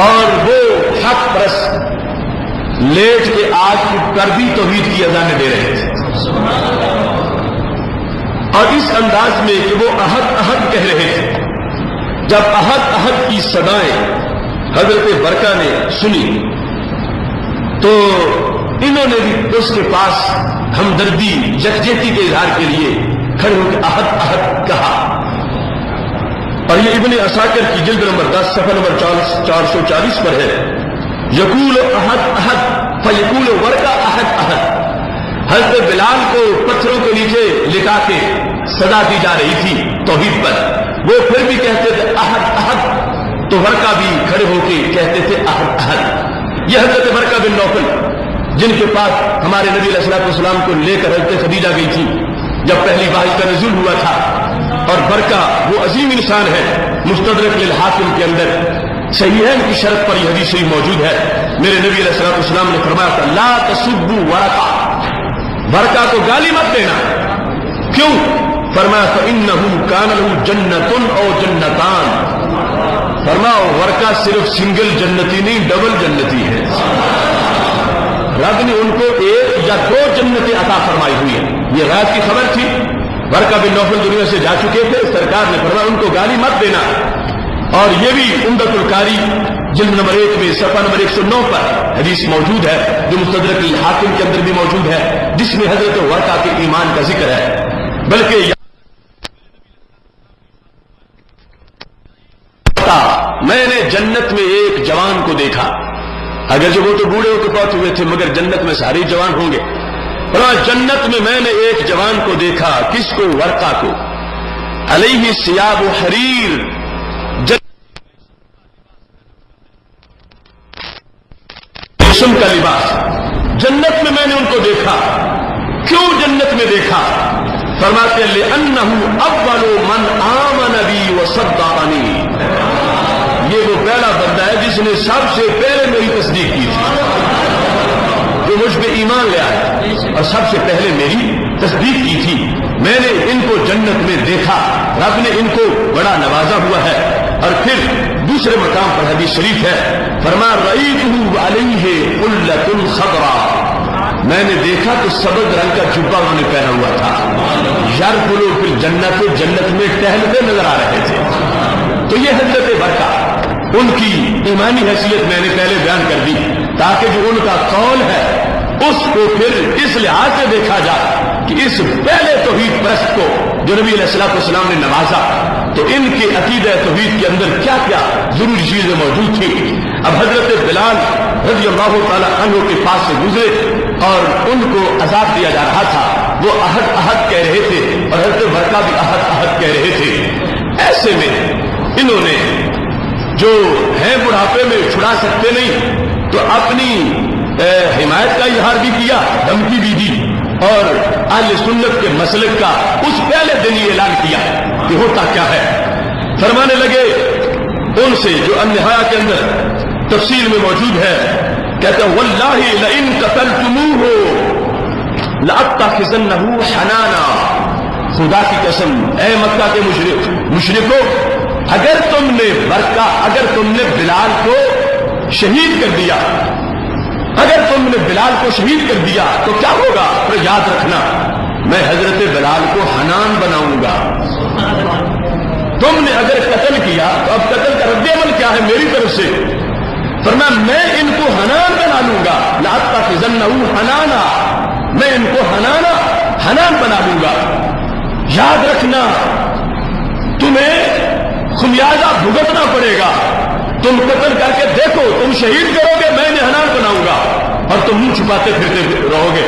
اور وہ حق پرست لیٹ کے آج کر بھی توحید کی اذانیں دے رہے تھے، اور اس انداز میں کہ وہ احد احد کہہ رہے تھے۔ جب احد احد کی صدائیں حضرت برقہ نے سنی تو انہوں نے بھی اس کے پاس ہمدردی یکجہتی کے اظہار کے لیے کھڑے ہو کے احد احد کہا، اور یہ ابن عساکر کی جلد نمبر 10 صفحہ نمبر 440 پر ہے۔ یقول احد احد فیقول ورقہ احد احد، حضرت بلال کو پتھروں کے نیچے لٹا کے سزا دی جا رہی تھی توحید پر، وہ پھر بھی کہتے تھے احد احد، تو ورقہ بھی کھڑے ہو کے کہتے تھے احد احد۔ یہ حضرت ورقہ بن نوفل جن کے پاس ہمارے نبی علیہ الصلوۃ والسلام کو لے کر حضرت خدیجہ گئی تھی جب پہلی وحی کا نزول ہوا تھا، اور برقہ وہ عظیم انسان ہے، مستدرک للحاکم کے اندر صحیحین کی شرط پر یہ حدیث شریف موجود ہے۔ میرے نبی علیہ الصلوۃ والسلام نے فرمایا تھا لا تسبوا ورقہ، برقہ کو گالی مت دینا، کیوں؟ فرمایا فإنه كان له جنة او جنتان، فرماؤ ورقہ صرف سنگل جنتی نہیں ڈبل جنتی ہے، رب نے ان کو ایک یا دو جنتیں عطا فرمائی ہوئی ہیں۔ یہ رات کی خبر تھی، ورقہ بن نوفل دنیا سے جا چکے تھے، سرکار نے فرمایا ان کو گالی مت دینا، اور یہ بھی عمدۃ القاری جلد نمبر 1 میں صفحہ نمبر 109 پر حدیث موجود ہے جو مستدرک الحاکم کے اندر بھی موجود ہے، جس میں حضرت ورقہ کے ایمان کا ذکر ہے۔ بلکہ میں نے جنت میں ایک جوان کو دیکھا، اگرچہ وہ تو بوڑھے ہو کے پہنچ ہوئے تھے مگر جنت میں سارے جوان ہوں گے، جنت میں نے ایک جوان کو دیکھا، کس کو؟ ورقہ کو، علیہ ثیاب و حریر، ریشم کا لباس، جنت میں نے ان کو دیکھا۔ کیوں جنت میں دیکھا؟ فرماتے ہیں لأنہ اول من آمن بی وصدقنی، یہ وہ پہلا بندہ ہے جس نے سب سے پہلے میری تصدیق کی تھی، جو مجھ پہ ایمان لے آیا اور سب سے پہلے میری تصدیق کی تھی۔ میں نے ان کو جنت میں دیکھا، رب نے ان کو بڑا نوازا ہوا ہے۔ اور پھر دوسرے مقام پر حدیث شریف ہے، فرمایا رأیتہ علیہ حلۃ خضراء، میں نے دیکھا تو سبز رنگ کا جبہ انہوں نے پہنا ہوا تھا، یرفلوا فی الجنۃ، جنت میں ٹہلتے نظر آ رہے تھے۔ تو یہ حضرت برقہ ان کی ایمانی حیثیت میں نے پہلے بیان کر دی تاکہ جو ان کا قول ہے اس کو پھر اس لحاظ سے دیکھا جائے کہ اس پہلے توحید پرست کو جو نبی علیہ الصلوۃ والسلام نے نوازا تو ان کے عقیدہ توحید کے اندر کیا کیا ضروری چیزیں موجود تھی. اب حضرت بلال رضی اللہ تعالی عنہ کے پاس سے گزرے اور ان کو عذاب دیا جا رہا تھا. وہ احد احد کہہ رہے تھے اور حضرت برقہ بھی احد احد کہہ رہے تھے. ایسے میں انہوں نے جو ہے بڑھاپے میں چھڑا سکتے نہیں تو اپنی حمایت کا اظہار بھی کیا, دھمکی بھی دی اور اہل سنت کے مسلک کا اس پہلے دن یہ اعلان کیا کہ ہوتا کیا ہے. فرمانے لگے ان سے جو النہایہ کے اندر تفصیل میں موجود ہے, کہتے ہیں واللہ لئن قتلتموہ لأتخذنہ حنانا, خدا کی قسم اے مکہ کے مشرکو, اگر تم نے برقہ, اگر تم نے بلال کو شہید کر دیا, اگر تم نے بلال کو شہید کر دیا تو کیا ہوگا؟ تو یاد رکھنا میں حضرت بلال کو حنان بناؤں گا. تم نے اگر قتل کیا تو اب قتل کا رد عمل کیا ہے میری طرف سے؟ فرمایا میں ان کو حنان بنا لوں گا. لأتخذنہ حنانا, میں ان کو حنان بنا لوں گا. یاد رکھنا تمہیں خمیازہ بھگتنا پڑے گا. تم قتل کر کے دیکھو, تم شہید کرو گے, میں انہیں حنان بناؤں گا اور تم منہ چھپاتے پھرتے رہو گے.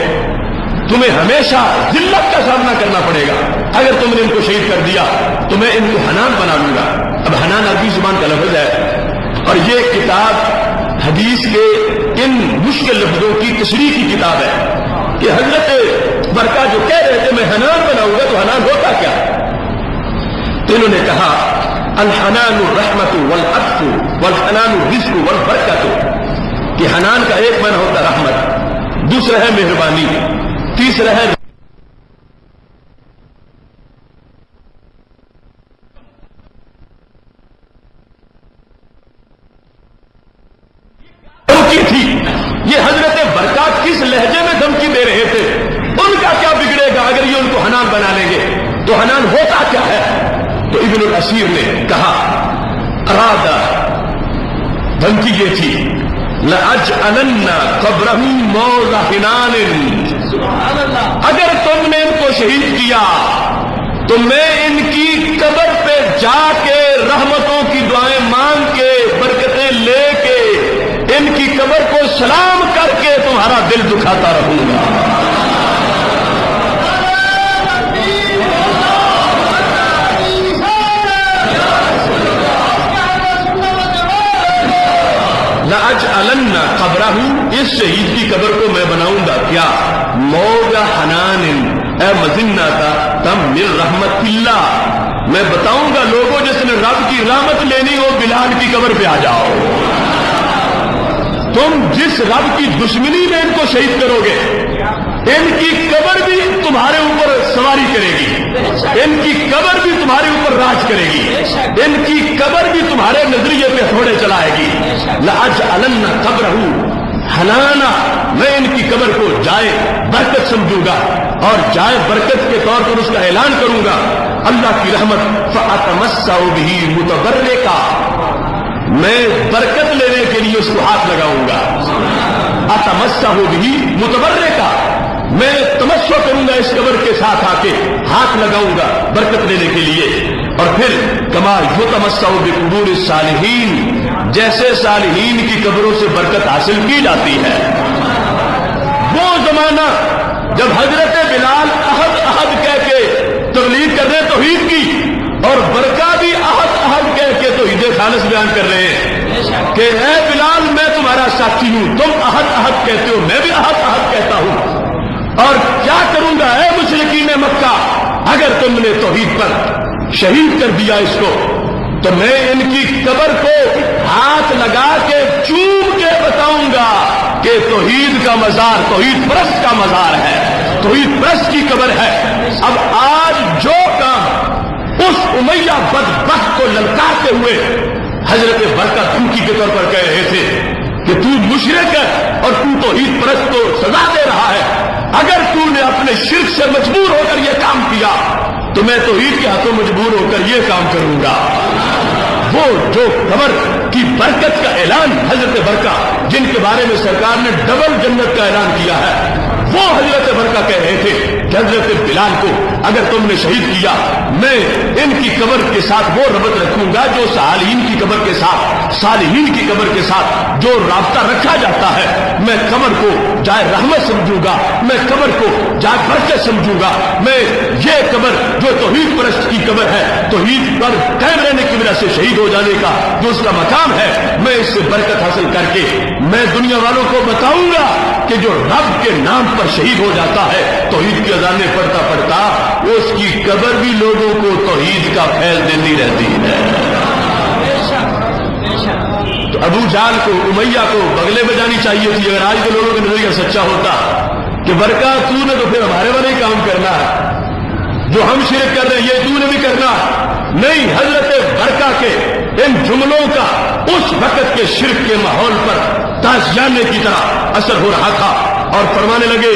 تمہیں ہمیشہ ذلت کا سامنا کرنا پڑے گا. اگر تم نے ان کو شہید کر دیا تو میں ان کو حنان بنا لوں گا. اب حنان عربی زبان کا لفظ ہے اور یہ کتاب حدیث کے ان مشکل لفظوں کی تشریح کی کتاب ہے کہ حضرت برقہ جو کہہ رہے تھے میں حنان بناؤں گا تو حنان ہوتا کیا؟ تو انہوں نے کہا الحنان الرحمت والعطف والحنان الرزق والبرکت, کہ حنان کا ایک معنی ہوتا رحمت, دوسرا ہے مہربانی, تیسرا ہے دھمکی تھی. یہ حضرت برقہ کس لہجے میں دھمکی دے رہے تھے؟ ان کا کیا بگڑے گا اگر یہ ان کو حنان بنا لیں گے تو حنان ہوتا کیا ہے؟ تو ابن الاسیر نے کہا ارادہ, دھمکی یہ تھی لأجعلن قبرہ موضع حنان, اگر تم نے ان کو شہید کیا تو میں ان کی قبر پہ جا کے رحمتوں کی دعائیں مانگ کے برکتیں لے کے ان کی قبر کو سلام کر کے تمہارا دل دکھاتا رہوں گا. لأجعلن قبرہ, اس شہید کی قبر کو میں بناؤں گا کیا موضع حنان, اے مزنتا تم من رحمت اللہ, میں بتاؤں گا لوگوں جس نے رب کی رحمت لینی ہو بلال کی قبر پہ آ جاؤ. تم جس رب کی دشمنی میں ان کو شہید کرو گے ان کی قبر بھی تمہارے اوپر سواری کرے گی, ان کی قبر بھی تمہارے اوپر راج کرے گی, ان کی قبر بھی تمہارے نظریے پہ تھوڑے چلائے گی. لأجعلن قبرہ حنانا, میں ان کی قبر کو جائے برکت سمجھوں گا اور جائے برکت کے طور پر اس کا اعلان کروں گا. اللہ کی رحمت فأتمسح بہ متبرکا, میں برکت لینے کے لیے اس کو ہاتھ لگاؤں گا. اتمسح بہ متبرکا, میں تمسح کروں گا اس قبر کے ساتھ آ کے ہاتھ لگاؤں گا برکت لینے کے لیے. اور پھر کما یتمسح بقبور الصالحین, جیسے صالحین کی قبروں سے برکت حاصل کی جاتی ہے. وہ زمانہ جب حضرت بلال احد احد کہہ کے تبلیغ کر رہے توحید کی اور برقہ بھی احد احد کہہ کے توحید خالص بیان کر رہے ہیں کہ اے بلال میں تمہارا ساتھی ہوں, تم احد احد کہتے ہو میں بھی احد احد کہتا ہوں. اور کیا کروں گا اے مشرکین مکہ, اگر تم نے توحید پر شہید کر دیا اس کو تو میں ان کی قبر کو ہاتھ لگا کے چوم کے بتاؤں گا کہ توحید کا مزار توحید پرست کا مزار ہے, توحید پرست کی قبر ہے. اب آج جو کام اس امیہ بدبخت کو للکارتے ہوئے حضرت برقہ دھمکی کے طور پر کہہ رہے تھے کہ تو مشرک ہے اور تو توحید پرست کو سزا دے رہا ہے, اگر تو نے اپنے شرک سے مجبور ہو کر یہ کام کیا تو میں توحید کے ہاتھوں مجبور ہو کر یہ کام کروں گا. وہ جو قبر کی برکت کا اعلان حضرت برکہ جن کے بارے میں سرکار نے ڈبل جنت کا اعلان کیا ہے، وہ حضرت برکہ کہہ رہے تھے کہ حضرت بلال کو اگر تم نے شہید کیا، میں ان کی قبر کے ساتھ وہ ربط رکھوں گا جو صالحین کی قبر کے ساتھ، صالحین کی قبر کے ساتھ جو رابطہ رکھا جاتا ہے، میں قبر کو جائے رحمت سمجھوں گا، میں قبر کو جائے برکت سمجھوں گا، میں یہ قبر جو توحید پرست کی قبر ہے، توحید پر قائم رہنے کی وجہ سے شہید ہو جانے کا جو اس کا مقام ہے، میں اس سے برکت حاصل کر کے میں دنیا والوں کو بتاؤں گا کہ جو رب کے نام پر شہید ہو جاتا ہے توحید کی اذانیں پڑھتا پڑھتا، اس کی قبر بھی لوگوں کو توحید کا فیض دیتی رہتی ہے۔ تو ابو جہل کو، امیہ کو بغلے بجانی چاہیے تھی اگر آج کے لوگوں کا نظریہ سچا ہوتا کہ برکہ تو نے تو پھر ہمارے والے ہی کام کرنا ہے، جو ہم شرک کر رہے ہیں یہ تو نے بھی کرنا ہے۔ نہیں، حضرت برکہ کے ان جملوں کا اس وقت کے شرک کے ماحول پر تازیانے کی طرح اثر ہو رہا تھا اور فرمانے لگے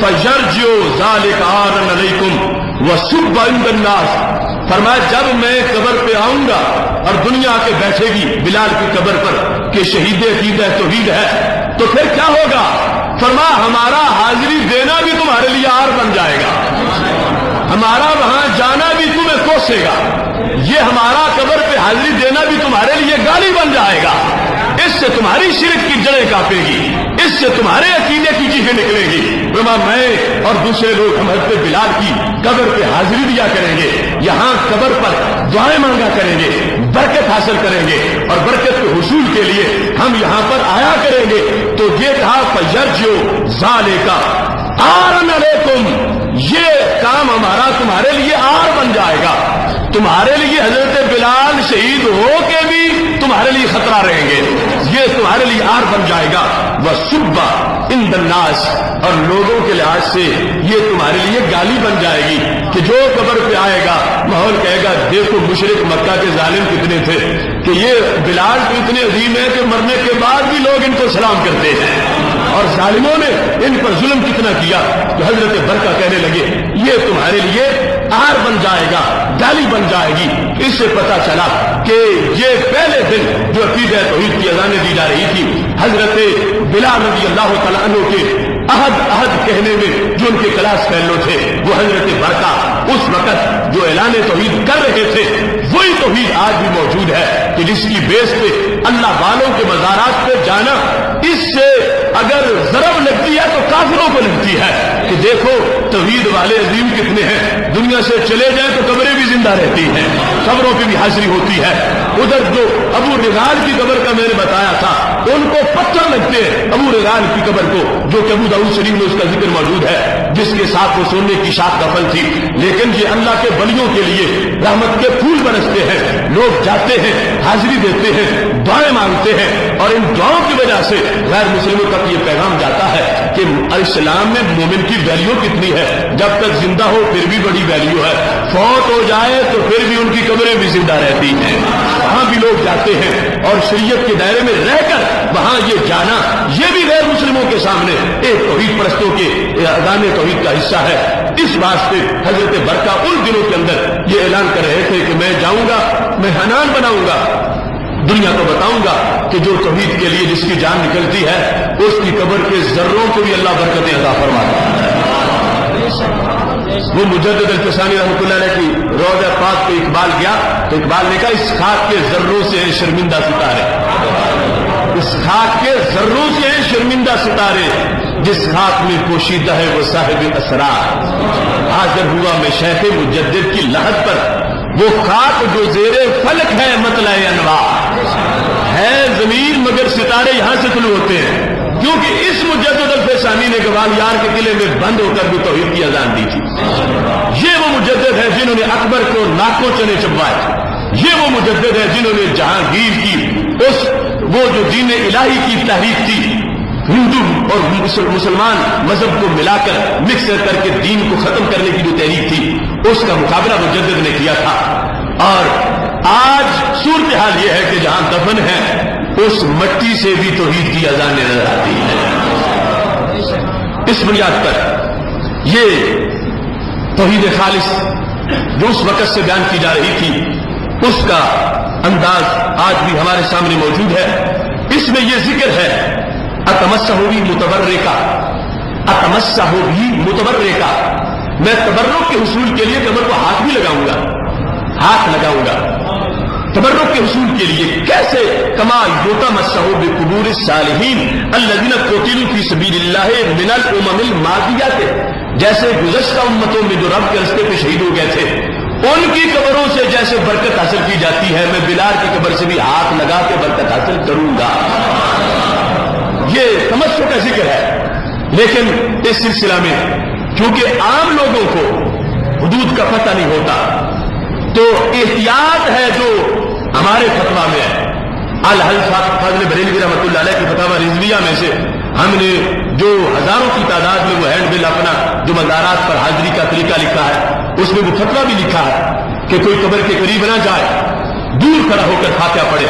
فَيَرْجِعُ ذَلِكَ عَارًا عَلَيْكُمْ وَسُبَّ عِندَ النَّاسِ، فرمایا جب میں قبر پہ آؤں گا اور دنیا آ کے بیٹھے گی بلال کی قبر پر کہ شہید عقیدہ توحید ہے، تو پھر کیا ہوگا؟ فرمایا ہمارا حاضری دینا بھی تمہارے لیے عار بن جائے گا، ہمارا وہاں جانا بھی تمہیں کوسے گا، یہ ہمارا قبر پہ حاضری دینا بھی تمہارے لیے گالی بن جائے گا، اس سے تمہاری شرک کی جڑیں کانپے گی، اس سے تمہارے عقیدے کی چیزیں نکلیں گی۔ میں اور دوسرے لوگ ہم حضرت بلال کی قبر پہ حاضری دیا کریں گے، یہاں قبر پر دعائیں مانگا کریں گے، برکت حاصل کریں گے اور برکت کے حصول کے لیے ہم یہاں پر آیا کریں گے۔ تو یہ کہا فَيَرْجِعُ ذَلِكَ عَارًا عَلَيْكُمْ، یہ کام ہمارا تمہارے لیے عار بن جائے گا، تمہارے لیے حضرت بلال شہید ہو کے بھی تمہارے لیے خطرہ رہیں گے، یہ تمہارے لیے عار بن جائے گا۔ وَسُبَّ عِندَ النَّاسِ، اور لوگوں کے لحاظ سے یہ تمہارے لیے گالی بن جائے گی کہ جو قبر پہ آئے گا ماحول کہے گا دیکھو مشرک مکہ کے ظالم کتنے تھے کہ یہ بلال تو اتنے عظیم ہے کہ مرنے کے بعد بھی لوگ ان کو سلام کرتے ہیں، اور ظالموں نے ان پر ظلم کتنا کیا۔ تو حضرت برکہ کہنے لگے یہ تمہارے لیے عار بن جائے گا، گالی بن جائے گی۔ اس سے پتا چلا کہ یہ پہلے دن جو عقیدہ توحید کی اذانیں دی جا رہی تھی، حضرت بلال رضی اللہ تعالیٰ عنہ کے عہد کہنے میں جو ان کے کلاس فیلو تھے، وہ حضرت برکہ اس وقت جو اعلان توحید کر رہے تھے وہی توحید آج بھی موجود ہے کہ جس کی بیس پہ اللہ والوں کے مزارات پہ جانا، اس سے اگر ضرب لگتی ہے تو کافروں کو لگتی ہے کہ دیکھو توحید والے عظیم کتنے ہیں، دنیا سے چلے جائیں تو قبریں بھی زندہ رہتی ہیں، قبروں پہ بھی حاضری ہوتی ہے۔ ادھر جو ابو رغال کی قبر کا میں نے بتایا تھا، ان کو پتھر لگتے ہیں ابو رغال کی قبر کو، جو کہ ابو داؤد شریف میں اس کا ذکر موجود ہے، جس کے ساتھ وہ سونے کی شاخ دفن تھی۔ لیکن یہ اللہ کے ولیوں کے لیے رحمت کے پھول برستے ہیں، لوگ جاتے ہیں، حاضری دیتے ہیں، دعائیں مانگتے ہیں، اور ان دعاؤں کی وجہ سے غیر مسلموں تک یہ پیغام جاتا ہے کہ اسلام میں مومن کی ویلیو کتنی ہے، جب تک زندہ ہو پھر بھی بڑی ویلیو ہے، فوت ہو جائے تو پھر بھی ان کی قبریں بھی زندہ رہتی ہیں، وہاں بھی لوگ جاتے ہیں، اور شریعت کے دائرے میں رہ کر وہاں یہ جانا یہ بھی غیر مسلموں کے سامنے ایک توحید پرستوں کے اذان توحید کا حصہ ہے۔ اس واسطے حضرت برکہ ان دنوں کے اندر یہ اعلان کر رہے تھے کہ میں جاؤں گا، میں حنان بناؤں گا، دنیا کو بتاؤں گا کہ جو توحید کے لیے جس کی جان نکلتی ہے اس کی قبر کے ذروں کو بھی اللہ برکتیں عطا فرماتا ہے۔ وہ مجدد الفسانی رحمۃ اللہ علیہ کی روضہ پاک پہ اقبال گیا تو اقبال نے کہا اس خاک کے ذروں سے ہیں شرمندہ ستارے، اس خاک کے ذروں سے ہیں شرمندہ ستارے، جس خاک میں پوشیدہ ہے وہ صاحب اسرار۔ حاضر ہوا میں شیخ مجدد کی لحد پر، وہ خاک جو زیر فلک ہے مطلع انوار، ہے زمین مگر ستارے یہاں سے طلوع ہوتے ہیں، کیونکہ اس مجدد الفسانی نے گوالیار کے قلعے میں بند ہو کر بھی توحید کی اذان دی تھی۔ یہ وہ مجدد ہے جنہوں نے اکبر کو ناکوں چنے چبوائے، یہ وہ مجدد ہے جنہوں نے جہانگیر کی وہ جو دین الہی کی تحریک تھی، ہندو اور مسلمان مذہب کو ملا کر مکس کر کے دین کو ختم کرنے کی جو تحریک تھی اس کا مقابلہ مجدد نے کیا تھا۔ اور آج صورتحال یہ ہے کہ جہاں دفن ہے اس مٹی سے بھی توحید کی اذانیں نظر آتی ہیں۔ اس بنیاد پر یہ توحید خالص جو اس وقت سے بیان کی جا رہی تھی اس کا انداز آج بھی ہمارے سامنے موجود ہے. اس میں یہ ذکر ہے اتمسح بھی متبرکہ، اتمسح بھی متبرکہ، میں تبرک کے حصول کے لیے قبر کو ہاتھ بھی لگاؤں گا، ہاتھ لگاؤں گا تبرک کے حصول کے لیے. کیسے؟ کما یتمسح بقبور الصالحین الذین قتلوا فی سبیل اللہ من الامم الماضیہ، جیسے گزشتہ امتوں میں جو رب کے راستے پہ شہید ہو گئے تھے ان کی قبروں سے جیسے برکت حاصل کی جاتی ہے، میں بلال کی قبر سے بھی ہاتھ لگا کے برکت حاصل کروں گا. یہ تمسح کا ذکر ہے. لیکن اس سلسلہ میں کیونکہ عام لوگوں کو حدود کا پتہ نہیں ہوتا تو احتیاط ہے جو ہمارے فتویٰ میں ہے. الحج فاضل بریلوی رحمۃ اللہ علیہ کی فتاوی رضویہ میں سے ہم نے جو ہزاروں کی تعداد میں وہ ہینڈ بل اپنا جو مزارات پر حاضری کا طریقہ لکھا ہے اس میں وہ فتویٰ بھی لکھا ہے کہ کوئی قبر کے قریب نہ جائے، دور کھڑا ہو کر فاتحہ پڑھے،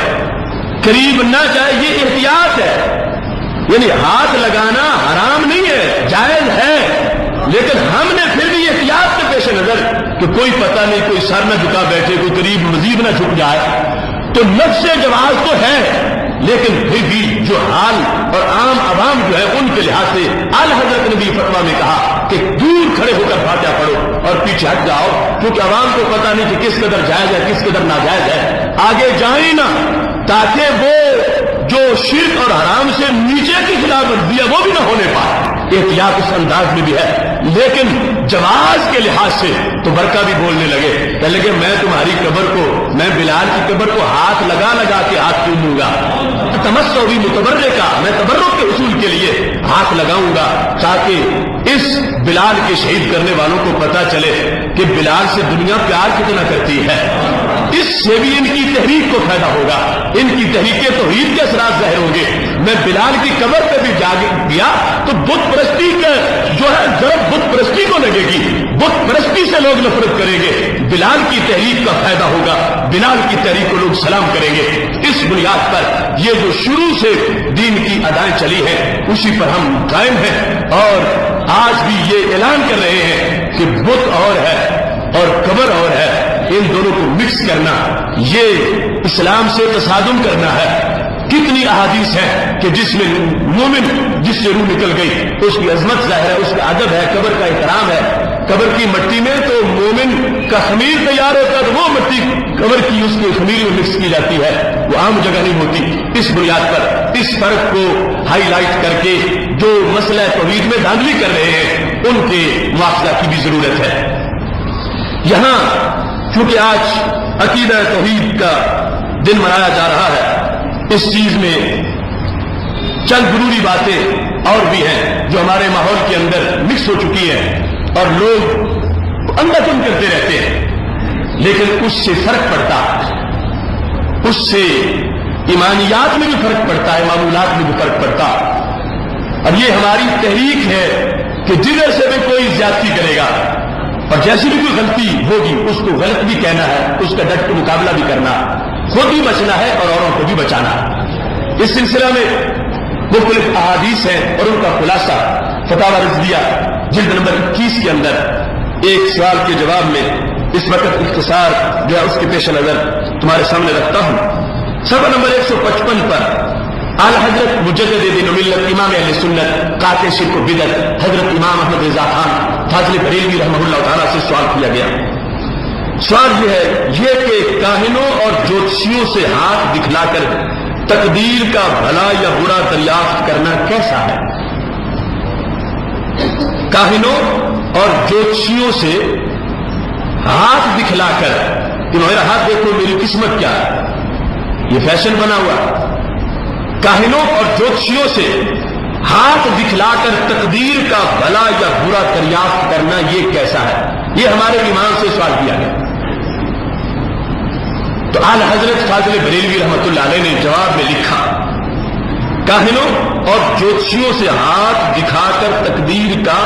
قریب نہ جائے. یہ احتیاط ہے. یعنی ہاتھ لگانا حرام نہیں ہے، جائز ہے، لیکن ہم نے پھر بھی احتیاط کے پیش نظر کہ کوئی پتہ نہیں کوئی سر نہ جھکا بیٹھے، کوئی قریب مزید نہ جھک جائے، تو نفس جواز تو ہے لیکن پھر بھی جو حال اور عام عوام جو ہے ان کے لحاظ سے اعلی حضرت نے بھی فتویٰ میں کہا کہ دور کھڑے ہو کر فاتحہ پڑھو اور پیچھے ہٹ جاؤ، کیونکہ عوام کو پتہ نہیں کہ کس قدر جائز ہے کس قدر ناجائز ہے. آگے جائیں نہ تاکہ وہ جو شرک اور حرام سے نیچے کی خلاف ورزی ہے وہ بھی نہ ہونے پائے. احتیاط اس انداز میں بھی ہے. لیکن جواز کے لحاظ سے تو برکہ بھی بولنے لگے، کہنے لگے میں تمہاری قبر کو، میں بلال کی قبر کو ہاتھ لگا لگا کے ہاتھ چوموں گا. تمسح بھی متبرکہ، میں تبرک کے حصول کے لیے ہاتھ لگاؤں گا تاکہ اس بلال کے شہید کرنے والوں کو پتہ چلے کہ بلال سے دنیا پیار کتنا کرتی ہے. اس سے بھی ان کی تحریک کو فائدہ ہوگا، ان کی تحریک توحید کے اثرات ظاہر ہوں گے. میں بلال کی قبر پہ بھی جا گیا تو بت پرستی کا جو ہے ضرب بت پرستی کو لگے گی، بت پرستی سے لوگ نفرت کریں گے. بلال کی تحریک کا فائدہ ہوگا، بلال کی تحریک کو لوگ سلام کریں گے. اس بنیاد پر یہ جو شروع سے دین کی ادائیں چلی ہیں اسی پر ہم قائم ہیں اور آج بھی یہ اعلان کر رہے ہیں کہ بت اور ہے اور قبر اور ہے، ان دونوں کو مکس کرنا یہ اسلام سے تصادم کرنا ہے. کتنی احادیث ہیں کہ جس میں مومن جس سے روح نکل گئی اس کی عظمت ظاہر ہے، اس کا ادب ہے، قبر کا احترام ہے. قبر کی مٹی میں تو مومن کا خمیر تیار ہوتا ہے تو وہ مٹی قبر کی اس کے خمیر میں مکس کی جاتی ہے، وہ عام جگہ نہیں ہوتی. اس بنیاد پر اس فرق کو ہائی لائٹ کر کے جو مسئلہ توحید میں دھاندلی کر رہے ہیں ان کے مواخذہ کی بھی ضرورت ہے. یہاں چونکہ آج عقیدہ توحید کا دن منایا جا رہا ہے، اس چیز میں چند ضروری باتیں اور بھی ہیں جو ہمارے ماحول کے اندر مکس ہو چکی ہیں اور لوگ اندھا دھند کرتے رہتے ہیں، لیکن اس سے فرق پڑتا ہے، اس سے ایمانیات میں بھی فرق پڑتا ہے، معمولات میں بھی فرق پڑتا. اور یہ ہماری تحریک ہے کہ جدھر سے بھی کوئی زیادتی کرے گا اور جیسی بھی کوئی غلطی ہوگی اس کو غلط بھی کہنا ہے، اس کا ڈٹ کے مقابلہ بھی کرنا، خود بھی بچنا ہے اور اوروں کو بھی بچانا ہے. اس سلسلہ میں مختلف احادیث ہیں اور ان کا خلاصہ فتاوی رضویہ جلد نمبر 21 کے اندر ایک سوال کے جواب میں اس وقت اختصار جو ہے اس کے پیش نظر تمہارے سامنے رکھتا ہوں. صفحہ نمبر 155 پر اعلی حضرت مجدد دین و ملت امام اہل سنت قاطع شرک و بدعت حضرت امام احمد رضا خان فاضل بریلوی رحمہ اللہ تعالیٰ سے سوال کیا گیا. سوال یہ ہے کہ کاہنوں اور جوتشیوں سے ہاتھ دکھلا کر تقدیر کا بھلا یا برا دریافت کرنا کیسا ہے؟ کاہنوں اور جوتشیوں سے ہاتھ دکھلا کر کہ میرا ہاتھ دیکھو میری قسمت کیا ہے، یہ فیشن بنا ہوا. کاہنوں اور جوتشیوں سے ہاتھ دکھلا کر تقدیر کا بھلا یا برا دریافت کرنا یہ کیسا ہے؟ یہ ہمارے امام سے سوال کیا گیا. تو اعلی حضرت فاضل بریلوی رحمۃ اللہ علیہ نے جواب میں لکھا، کاہنوں اور جوتشیوں سے ہاتھ دکھا کر تقدیر کا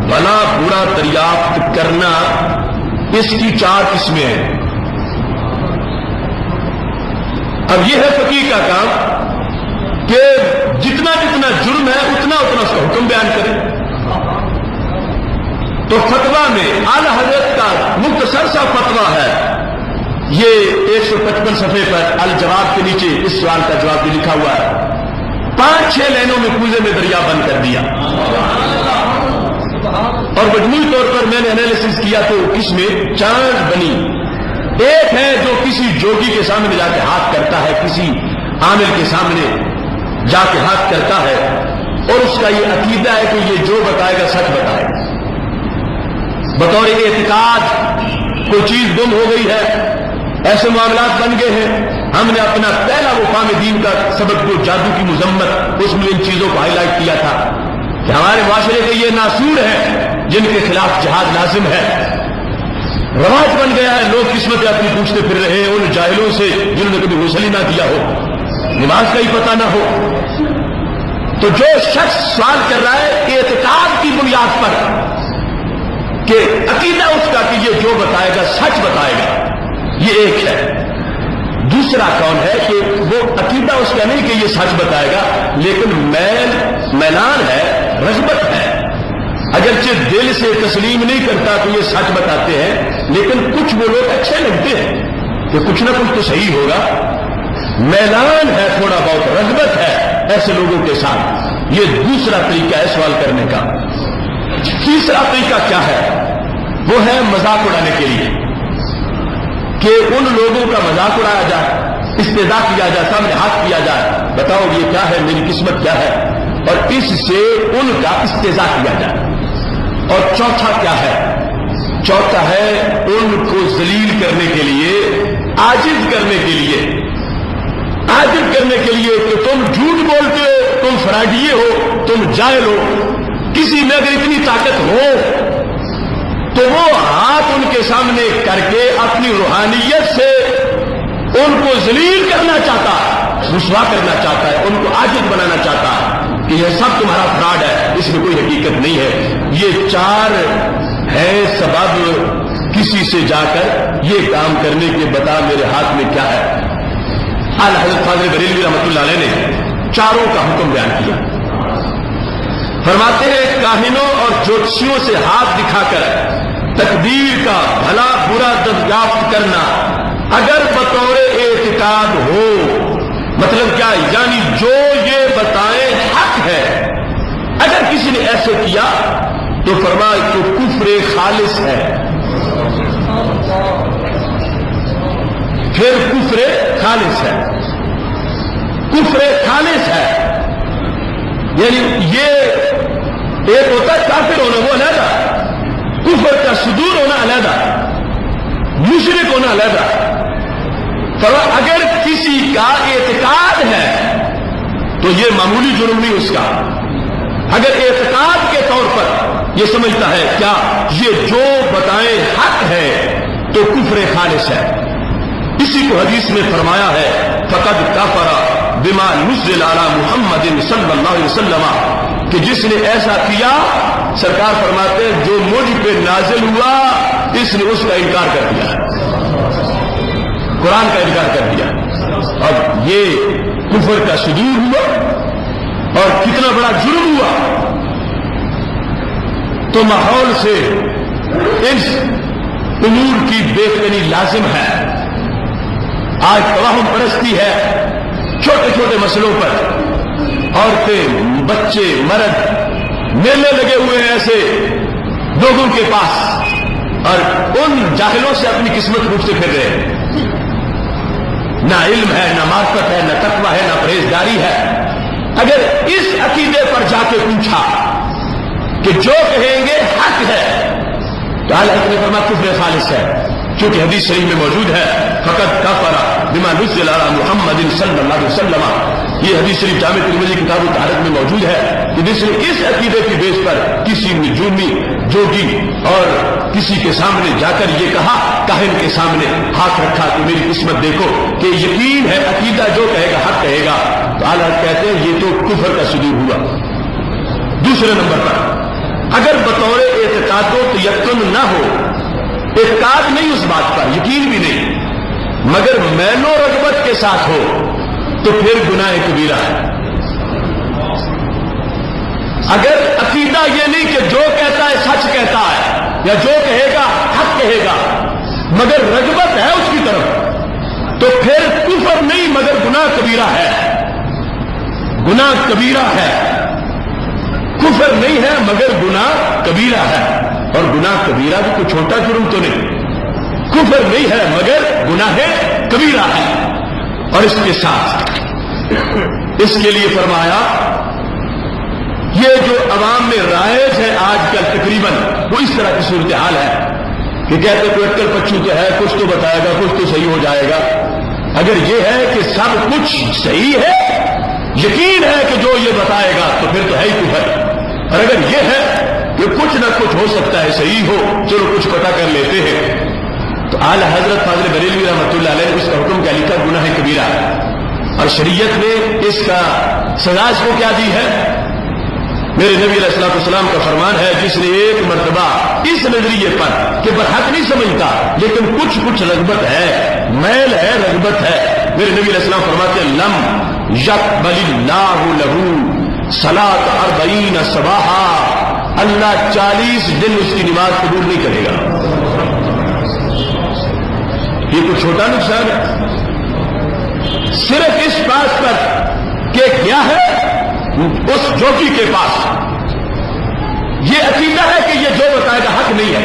بھلا برا دریافت کرنا اس کی 4 قسمیں ہیں. اب یہ ہے فقیہ کا کام کہ جتنا جتنا جرم ہے اتنا اتنا اس کا حکم بیان کرے. تو فتویٰ میں اعلی حضرت کا مختصر سا فتویٰ ہے، یہ 155 صفحے پر الجواب کے نیچے اس سوال کا جواب بھی لکھا ہوا ہے. 5-6 لائنوں میں کوزے میں دریا بند کر دیا. اور مجموعی طور پر میں نے انالیسس کیا تو اس میں 4 بنی. ایک ہے جو کسی جوگی کے سامنے جا کے ہاتھ کرتا ہے, کسی عامل کے سامنے جا کے ہاتھ کرتا ہے, اور اس کا یہ عقیدہ ہے کہ یہ جو بتائے گا سچ بتائے گا. بطور اعتقاد کوئی چیز گم ہو گئی ہے, ایسے معاملات بن گئے ہیں. ہم نے اپنا پہلا وہ فہم دین کا سبق جو جادو کی مذمت, اس میں ان چیزوں کو ہائی لائٹ کیا تھا کہ ہمارے معاشرے کے یہ ناسور ہیں جن کے خلاف جہاد لازم ہے. رواج بن گیا ہے, لوگ قسمتیں اپنی پوچھتے پھر رہے ہیں ان جاہلوں سے جنہوں نے کبھی غسل ہی نہ کیا ہو, نماز کا ہی پتہ نہ ہو. تو جو شخص سوال کر رہا ہے اعتقاد کی بنیاد پر کہ عقیدہ اس کا کہ یہ جو بتائے گا سچ بتائے گا, یہ ایک ہے. دوسرا کون ہے کہ وہ عقیدہ اس کا نہیں کہ یہ سچ بتائے گا, لیکن میلان ہے, رغبت ہے. اگرچہ دل سے تسلیم نہیں کرتا کہ یہ سچ بتاتے ہیں, لیکن کچھ وہ لوگ اچھے لگتے ہیں کہ کچھ نہ کچھ تو صحیح ہوگا. میلان ہے, تھوڑا بہت رغبت ہے ایسے لوگوں کے ساتھ. یہ دوسرا طریقہ ہے سوال کرنے کا. تیسرا طریقہ کیا ہے؟ وہ ہے مذاق اڑانے کے لیے, کہ ان لوگوں کا مذاق اڑایا جائے, استہزاء کیا جائے, سامنے ہاتھ کیا جائے, بتاؤ یہ کیا ہے, میری قسمت کیا ہے, اور اس سے ان کا استہزاء کیا جائے. اور چوتھا کیا ہے؟ چوتھا ہے ان کو ذلیل کرنے کے لیے, عاجز کرنے کے لیے, عاجز کرنے کے لیے کہ تم جھوٹ بولتے ہو, تم فراڈیے ہو, تم جاہل ہو. کسی میں اگر اتنی طاقت ہو تو وہ ہاتھ ان کے سامنے کر کے اپنی روحانیت سے ان کو ذلیل کرنا چاہتا ہے, رسوا کرنا چاہتا ہے, ان کو عاجز بنانا چاہتا ہے کہ یہ سب تمہارا فراڈ ہے, اس میں کوئی حقیقت نہیں ہے. یہ 4 ہے سبب کسی سے جا کر یہ کام کرنے کے, بتا میرے ہاتھ میں کیا ہے. اعلیٰ حضرت فاضل بریلوی رحمۃ اللہ علیہ نے چاروں کا حکم بیان کیا. فرماتے ہیں کاہنوں اور جوتشیوں سے ہاتھ دکھا کر تقدیر کا بھلا برا دریافت کرنا اگر بطور اعتقاد ہو, مطلب کیا, یعنی جو یہ بتائیں حق ہے, اگر کسی نے ایسے کیا تو فرمایا تو کفر خالص ہے. پھر کفر خالص ہے, کفر خالص ہے. یعنی یہ ایک ہوتا ہے کافر ہونا, وہ علیحدہ, کفر کا صدور ہونا علیحدہ, مشرک ہونا علیحدہ. اگر کسی کا اعتقاد ہے تو یہ معمولی جرم نہیں اس کا. اگر اعتقاد کے طور پر یہ سمجھتا ہے کیا یہ جو بتائیں حق ہے تو کفر خالص ہے. اسی کو حدیث میں فرمایا ہے فقد کفر بما نزل علی محمد صلی اللہ علیہ وسلم, کہ جس نے ایسا کیا, سرکار فرماتے ہیں جو مجھ پہ نازل ہوا اس نے اس کا انکار کر دیا, قرآن کا انکار کر دیا. اب یہ کفر کا صدور ہوا اور کتنا بڑا جرم ہوا. تو ماحول سے اس امور کی بے چینی لازم ہے. آج توہم پرستی ہے چھوٹے چھوٹے مسئلوں پر, عورتیں, بچے, مرد میلے لگے ہوئے ہیں ایسے لوگوں کے پاس, اور ان جاہلوں سے اپنی قسمت پوچھتے پھر رہے ہیں. نہ علم ہے, نہ معرفت ہے, نہ تقویٰ ہے, نہ پرہیزگاری ہے. اگر اس عقیدے پر جا کے پوچھا کہ جو کہیں گے حق ہے تو اللہ نے فرمایا کفر خالص ہے, چونکہ حدیث شریف میں موجود ہے فقط کفر بما نزل علی محمد صلی اللہ علیہ وسلم. یہ حدیث شریف جامع ترمذی کتاب الطہارت میں موجود ہے کہ جس نے اس عقیدے کی بیس پر کسی نجومی, جوگی اور کسی کے سامنے جا کر یہ کہا, کاہن کے سامنے ہاتھ رکھا کہ میری قسمت دیکھو, کہ یقین ہے عقیدہ جو کہے گا حق کہے گا, تو اعلیٰ کہتے ہیں یہ تو کفر کا صدور ہوا. دوسرے نمبر پر اگر بطور اعتقاد و تیقن نہ ہو, اعتقاد نہیں اس بات پر, یقین بھی نہیں, مگر میل و رغبت کے ساتھ ہو تو پھر گناہ کبیرہ ہے. اگر عقیدہ یہ نہیں کہ جو کہتا ہے سچ کہتا ہے یا جو کہے گا حق کہے گا, مگر رغبت ہے اس کی طرف, تو پھر کفر نہیں مگر گناہ کبیرہ ہے، گناہ کبیرہ ہے، کفر نہیں ہے مگر گناہ کبیرہ ہے، اور گناہ کبیرہ بھی کوئی چھوٹا جرم تو نہیں، کفر نہیں ہے مگر گناہ کبیرہ ہے۔ اور اس کے ساتھ اس کے لیے فرمایا یہ جو عوام میں رائج ہے آج کل تقریباً وہ اس طرح کی صورتحال ہے کہ کہتے کوئی اٹکل پچو تو ہے، کچھ تو بتائے گا، کچھ تو صحیح ہو جائے گا۔ اگر یہ ہے کہ سب کچھ صحیح ہے، یقین ہے کہ جو یہ بتائے گا تو پھر تو ہے ہی کفر، اور اگر یہ ہے کہ کچھ نہ کچھ ہو سکتا ہے صحیح ہو، چلو کچھ پتہ کر لیتے ہیں، تو اعلی حضرت فاضل بریلوی رحمۃ اللہ علیہ نے اس کا حکم کیا لکھا؟ گناہ کبیرہ ہے، اور شریعت نے اس کا سزا اس کو کیا دی ہے؟ میرے نبی علیہ الصلوۃ والسلام کا فرمان ہے جس نے ایک مرتبہ اس نظریے پر کہ برحق نہیں سمجھتا لیکن کچھ رغبت ہے، میل ہے، رغبت ہے، میرے نبی علیہ السلام فرماتے ہیں لم یقبل اللہ لہ صلاۃ 40 صباحا، اللہ 40 دن اس کی نماز قبول نہیں کرے گا۔ یہ کوئی چھوٹا نقصان ہے؟ صرف اس بات پر کہ کیا ہے اس جوکی کے پاس یہ عقیدہ ہے کہ یہ جو بتائے گا حق نہیں ہے،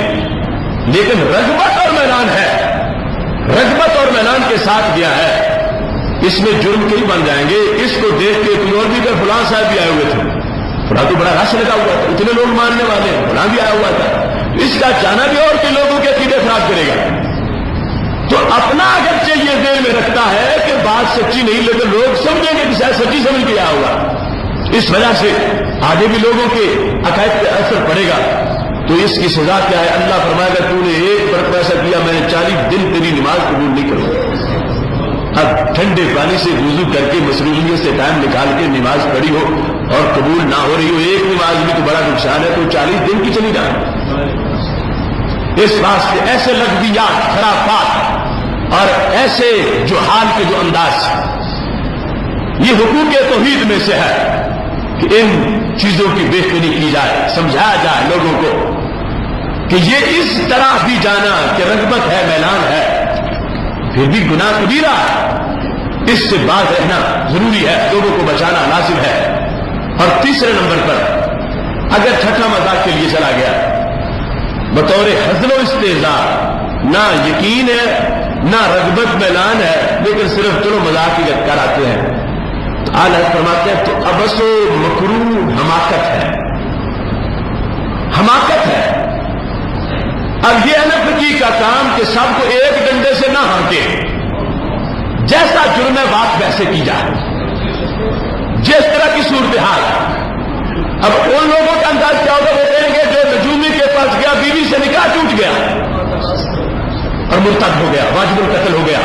لیکن رغبت اور میلان ہے، رغبت اور میلان کے ساتھ گیا ہے، اس میں جرم کئی بن جائیں گے۔ اس کو دیکھ کے کوئی اور بھی کہ فلاں صاحب بھی آئے ہوئے تھے، فلاں تو بڑا رش لگا ہوا تھا، اتنے لوگ ماننے والے ہیں، فلاں بھی آیا ہوا تھا، اس کا جانا بھی اور کے لوگوں کے عقیدے خراب کرے گا۔ تو اپنا اگرچہ یہ ذہن میں رکھتا ہے کہ بات سچی نہیں، لیکن لوگ سمجھیں گے کہ شاید سچی سمجھ کے آیا ہوگا، اس وجہ سے آگے بھی لوگوں کے عقائد پہ اثر پڑے گا۔ تو اس کی سزا کیا ہے؟ اللہ فرمائے گا تو نے ایک مرتبہ ایسا کیا میں نے 40 دن تیری نماز قبول نہیں کروں گا۔ اب ٹھنڈے پانی سے وضو کر کے مصروفیت سے ٹائم نکال کے نماز پڑھی ہو اور قبول نہ ہو رہی ہو، ایک نماز بھی تو بڑا نقصان ہے، تو 40 دن کی چلی جائے۔ اس واسطے ایسے لفظیات، خرافات اور ایسے جو حال کے جو انداز، یہ حقوق توحید میں سے ہے کہ ان چیزوں کی بہتری کی جائے، سمجھایا جائے لوگوں کو کہ یہ اس طرح بھی جانا کہ رغبت ہے، میلان ہے، پھر بھی گناہ کبیرہ ہے، اس سے باز رہنا ضروری ہے، لوگوں کو بچانا لازم ہے۔ اور تیسرے نمبر پر اگر ٹھٹا مذاق کے لیے چلا گیا بطور ہزل و استہزاء، نہ یقین ہے نہ رغبت میلان ہے، لیکن صرف چلو مذاق ہی کر آتے ہیں، تو اعلیٰ فرماتے ہیں تو ابس و مکروہ حماقت ہے، حماقت ہے۔ اب یہ انفقی کا کام کہ سب کو ایک ڈنڈے سے نہ ہانکے، جیسا جرم ہے بات ویسے کی جائے، جس طرح کی صورتحال۔ اب ان لوگوں کا انداز کیا ہوگا؟ وہ کہیں گے جو نجومی کے پاس گیا بیوی سے نکاح ٹوٹ گیا اور مرتد ہو گیا، واجب القتل ہو گیا،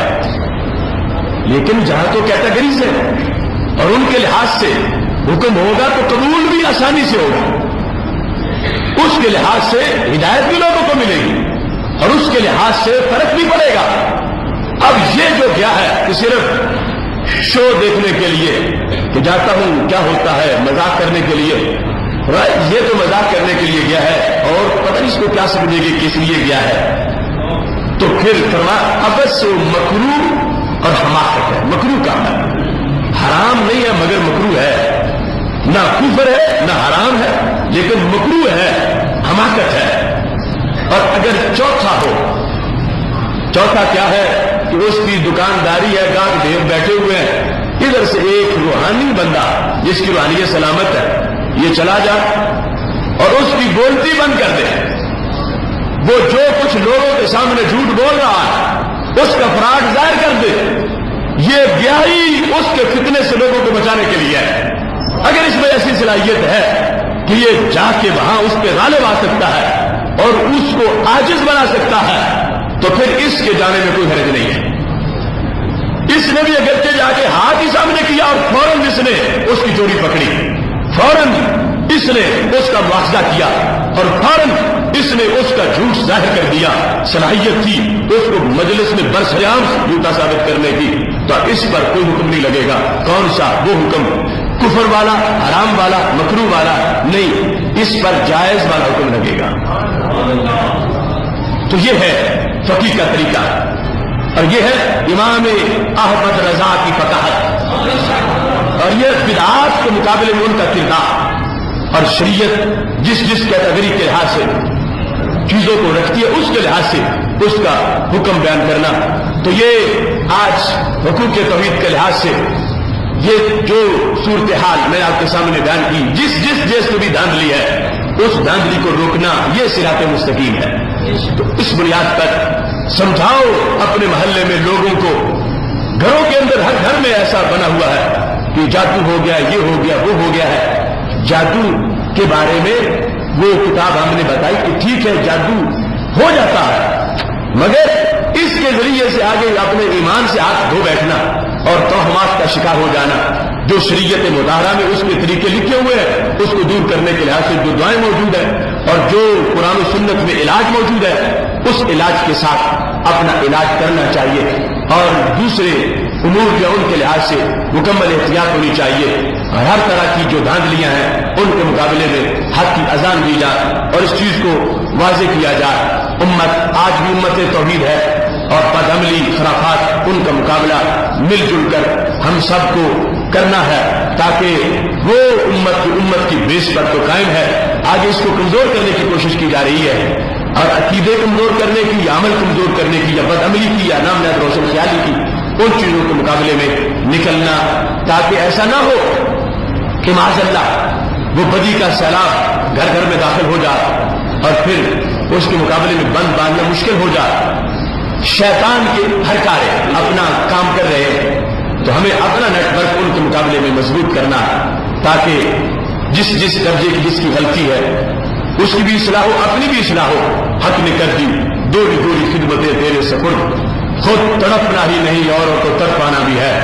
لیکن جہاں تو کیٹیگری سے اور ان کے لحاظ سے حکم ہوگا تو قبول بھی آسانی سے ہوگا، اس کے لحاظ سے ہدایت بھی لوگوں کو ملے گی اور اس کے لحاظ سے فرق بھی پڑے گا۔ اب یہ جو گیا ہے کہ صرف شو دیکھنے کے لیے کہ جاتا ہوں کیا ہوتا ہے، مذاق کرنے کے لیے، یہ تو مذاق کرنے کے لیے گیا ہے اور پتہ نہیں اس کو کیا سمجھے گی کس لیے گیا ہے، تو پھر فرمایا ابس و مکروہ اور حماقت ہے، مکروہ کا ہے، حرام نہیں ہے مگر مکروہ ہے، نہ کفر ہے نہ حرام ہے لیکن مکروہ ہے، حماقت ہے۔ اور اگر چوتھا ہو، چوتھا کیا ہے کہ اس کی دکانداری ہے، گاہک ڈھیر بیٹھے ہوئے ہیں، ادھر سے ایک روحانی بندہ جس کی روحانیت سلامت ہے یہ چلا جا اور اس کی بولتی بند کر دے، وہ جو کچھ لوگوں کے سامنے جھوٹ بول رہا ہے اس کا فراڈ ظاہر کر دے، یہ گیا ہی اس کے فتنے سے لوگوں کو بچانے کے لیے ہے۔ اگر اس میں ایسی صلاحیت ہے کہ یہ جا کے وہاں اس پہ غالب آ سکتا ہے اور اس کو عاجز بنا سکتا ہے تو پھر اس کے جانے میں کوئی حرج نہیں ہے۔ اس نے بھی اگرچہ جا کے ہاتھ ہی سامنے کیا اور فوراً اس نے اس کی چوری پکڑی، فوراً اس نے اس کا مواخذہ کیا اور فوراً اس نے اس کا جھوٹ ظاہر کر دیا، صلاحیت تھی اس کو مجلس میں برسیام جھوٹا ثابت کرنے کی، تو اس پر کوئی حکم نہیں لگے گا۔ کون سا؟ وہ حکم کفر والا، حرام والا، مکروہ والا نہیں، اس پر جائز والا حکم لگے گا۔ تو یہ ہے فقیہ کا طریقہ۔ اور یہ ہے امام احمد رضا کی فقاہت، اور یہ بدعات کے مقابلے میں ان کا کردار، اور شریعت جس کیٹیگری کے لحاظ سے چیزوں کو رکھتی ہے اس کے لحاظ سے اس کا حکم بیان کرنا. تو یہ آج حقوق توحید کے لحاظ سے یہ جو صورتحال میں نے آپ کے سامنے بیان کی، جس کو بھی دھاندلی ہے اس دھاندلی کو روکنا یہ صراط مستقیم ہے. تو اس بنیاد پر سمجھاؤ اپنے محلے میں لوگوں کو. گھروں کے اندر ہر گھر میں ایسا بنا ہوا ہے کہ جادو ہو گیا، یہ ہو گیا، وہ ہو گیا ہے. جادو کے بارے میں وہ کتاب ہم نے بتائی کہ ٹھیک ہے جادو ہو جاتا ہے، مگر اس کے ذریعے سے آگے اپنے ایمان سے ہاتھ دھو بیٹھنا اور توہمات کا شکار ہو جانا، جو شریعت مطالعہ میں اس کے طریقے لکھے ہوئے ہیں اس کو دور کرنے کے لحاظ سے جو دعائیں موجود ہیں اور جو قرآن و سنت میں علاج موجود ہے اس علاج کے ساتھ اپنا علاج کرنا چاہیے، اور دوسرے امور جو ان کے لحاظ سے مکمل احتیاط ہونی چاہیے، اور ہر طرح کی جو دھاندلیاں ہیں ان کے مقابلے میں حق کی اذان دی جائے اور اس چیز کو واضح کیا جائے. امت آج بھی امت توحید ہے اور بدعملی خرافات ان کا مقابلہ مل جل کر ہم سب کو کرنا ہے، تاکہ وہ امت کی بیس پر تو قائم ہے، آگے اس کو کمزور کرنے کی کوشش کی جا رہی ہے، اور عقیدے کمزور کرنے کی یا عمل کمزور کرنے کی یا بدعملی کی یا نام نہاد روشن خیالی کی، ان چیزوں کے مقابلے میں نکلنا، تاکہ ایسا نہ ہو کہ معاذ اللہ وہ بدی کا سیلاب گھر گھر میں داخل ہو جائے اور پھر اس کے مقابلے میں بند باندھنا مشکل ہو جائے. شیطان کے ہر کارے اپنا کام کر رہے ہیں، تو ہمیں اپنا نیٹ ورک ان کے مقابلے میں مضبوط کرنا ہے، تاکہ جس درجے کی جس کی غلطی ہے اس کی بھی اصلاح ہو، اپنی بھی اصلاح ہو. حق نے کر دی دوری خدمتیں تیرے سپرد، خود تڑپنا ہی نہیں اوروں کو تڑپانا بھی ہے،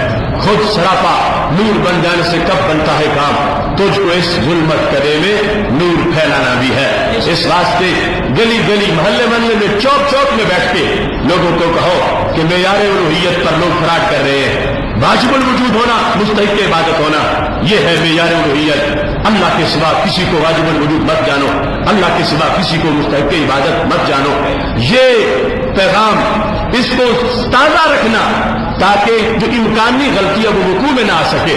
خود سراپا نور بن جانے سے کب بنتا ہے کام، تجھ کو اس ظلمت کرے میں نور پھیلانا بھی ہے. اس واسطے گلی محلے میں چوک میں بیٹھ کے لوگوں کو کہو کہ معیار الوہیت پر لوگ فراڈ کر رہے ہیں. واجب الوجود ہونا، مستحق عبادت ہونا، یہ ہے معیار الوہیت. اللہ کے سوا کسی کو واجب الوجود مت جانو، اللہ کے سوا کسی کو مستحق عبادت مت جانو. یہ پیغام اس کو تازہ رکھنا تاکہ جو امکانی غلطیاں وہ وقوع میں نہ آ سکے.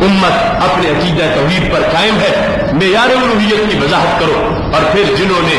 امت اپنے عقیدہ توحید پر قائم ہے، معیار الوہیت کی وضاحت کرو. اور پھر جنہوں نے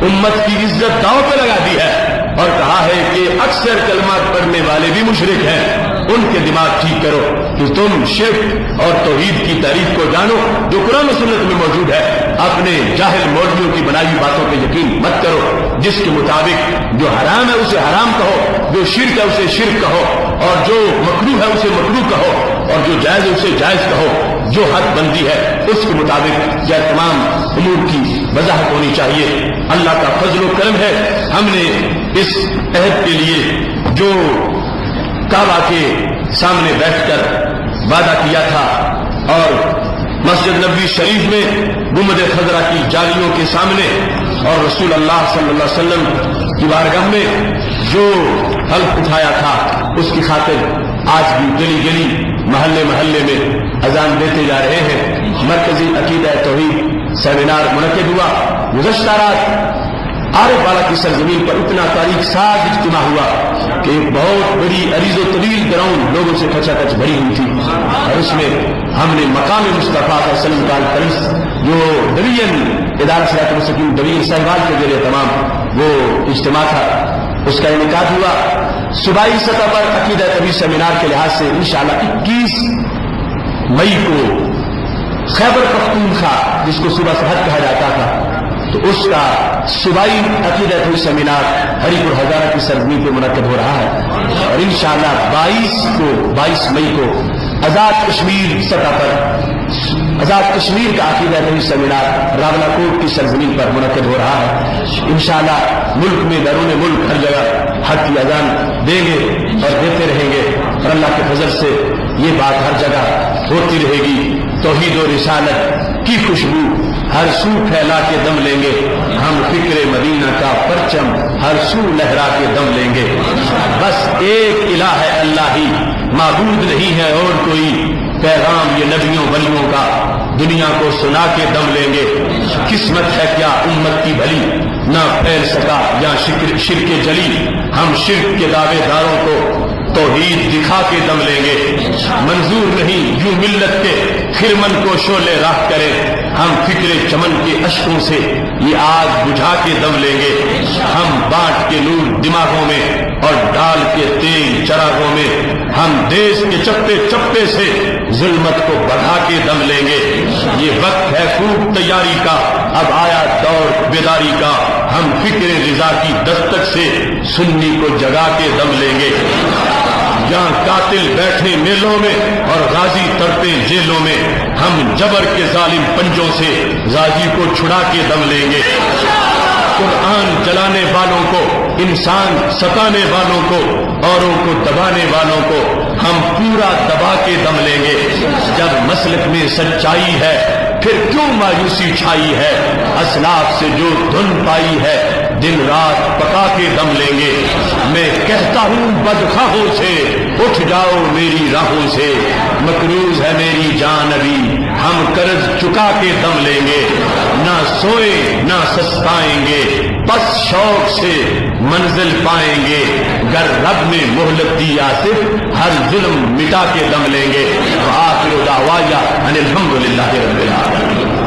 امت کی عزت داؤ پہ لگا دی ہے اور کہا ہے کہ اکثر کلمات پڑھنے والے بھی مشرک ہیں، ان کے دماغ ٹھیک کرو کہ تم شرک اور توحید کی تعریف کو جانو جو قرآن و سنت میں موجود ہے. اپنے جاہل مولویوں کی بنائی باتوں پہ یقین مت کرو، جس کے مطابق جو حرام ہے اسے حرام کہو، جو شرک ہے اسے شرک کہو، اور جو مکروہ ہے اسے مکروہ کہو، اور جو جائز ہے اسے جائز کہو. جو حد بندی ہے اس کے مطابق یہ تمام امور کی وضاحت ہونی چاہیے. اللہ کا فضل و کرم ہے، ہم نے اس عہد کے لیے جو کعبہ کے سامنے بیٹھ کر وعدہ کیا تھا اور مسجد نبوی شریف میں گنبد خضرا کی جالیوں کے سامنے اور رسول اللہ صلی اللہ علیہ وسلم کی بارگاہ میں جو حلف اٹھایا تھا، اس کی خاطر آج بھی گلی محلے میں اذان دیتے جا رہے ہیں. مرکزی عقیدہ توحید سیمینار منعقد ہوا. گزشتہ رات عارف والا کی سرزمین پر اتنا تاریخ ساز اجتماع ہوا کہ ایک بہت بڑی عریض و طویل گراؤنڈ لوگوں سے کھچا کچ بھری ہوئی تھی، اور اس میں ہم نے مقام مصطفیٰ صلی اللہ علیہ وسلم جو ڈویژن ادارہ صراط مستقیم ڈویژن سہوال کے ذریعے تمام وہ اجتماع تھا، اس کا انعقاد ہوا. صوبائی سطح پر عقیدہ توحید سیمینار کے لحاظ سے انشاءاللہ 21 مئی کو خیبر پختونخوا جس کو صوبہ سرحد کہا جاتا تھا، تو اس کا صوبائی عقیدہ توحید سیمینار ہری پور ہزارہ کی سرزمین پہ منعقد ہو رہا ہے. اور انشاءاللہ 22 مئی کو آزاد کشمیر سطح پر آزاد کشمیر کا عقیدہ توحید سیمینار راولہ کوٹ کی سرزمین پر منعقد ہو رہا ہے. انشاءاللہ ملک میں بیرون ملک ہر جگہ حق کی اذان دیں گے اور دیتے رہیں گے، اور اللہ کے فضل سے یہ بات ہر جگہ ہوتی رہے گی. توحید و رسالت کی خوشبو ہر سو پھیلا کے دم لیں گے، ہم فکر مدینہ کا پرچم ہر سو لہرا کے دم لیں گے. بس ایک الہ ہے اللہ ہی، معبود نہیں ہے اور کوئی، پیغام یہ نبیوں ولیوں کا دنیا کو سنا کے دم لیں گے۔ قسمت ہے کیا امت کی بھلی، نہ پھیل سکا یا شرک جلی، ہم شرک کے دعوے داروں کو توحید دکھا کے دم لیں گے۔ منظور نہیں یوں ملت کے خرمن کو شعلے راہ کرے، ہم فکر چمن کے اشکوں سے یہ آگ بجھا کے دم لیں گے۔ ہم بانٹ کے نور دماغوں میں اور ڈال کے تیل چراغوں میں، ہم دیش کے چپے چپے سے ظلمت کو بڑھا کے دم لیں گے۔ یہ وقت ہے خوب تیاری کا، اب آیا دور بیداری کا، ہم فکر رضا کی دستک سے سنی کو جگا کے دم لیں گے۔ جہاں قاتل بیٹھے میلوں میں اور غازی تڑپے جیلوں میں، ہم جبر کے ظالم پنجوں سے غازی کو چھڑا کے دم لیں گے۔ قرآن جلانے والوں کو، انسان ستانے والوں کو، اوروں کو دبانے والوں کو ہم پورا دبا کے دم لیں گے۔ جب مسلک میں سچائی ہے پھر کیوں مایوسی چھائی ہے، اسلاف سے جو دھن پائی ہے دن رات پکا کے دم لیں گے۔ میں کہتا ہوں بدخواہوں سے اٹھ جاؤ میری راہوں سے، مقروض ہے میری جان ابھی ہم قرض چکا کے دم لیں گے۔ نہ سوئے نہ سستائیں گے، بس شوق سے منزل پائیں گے، گر رب نے مہلت دی آصف ہر ظلم مٹا کے دم لیں گے۔ وآخر دعوانا ان الحمد للہ رب العالمین۔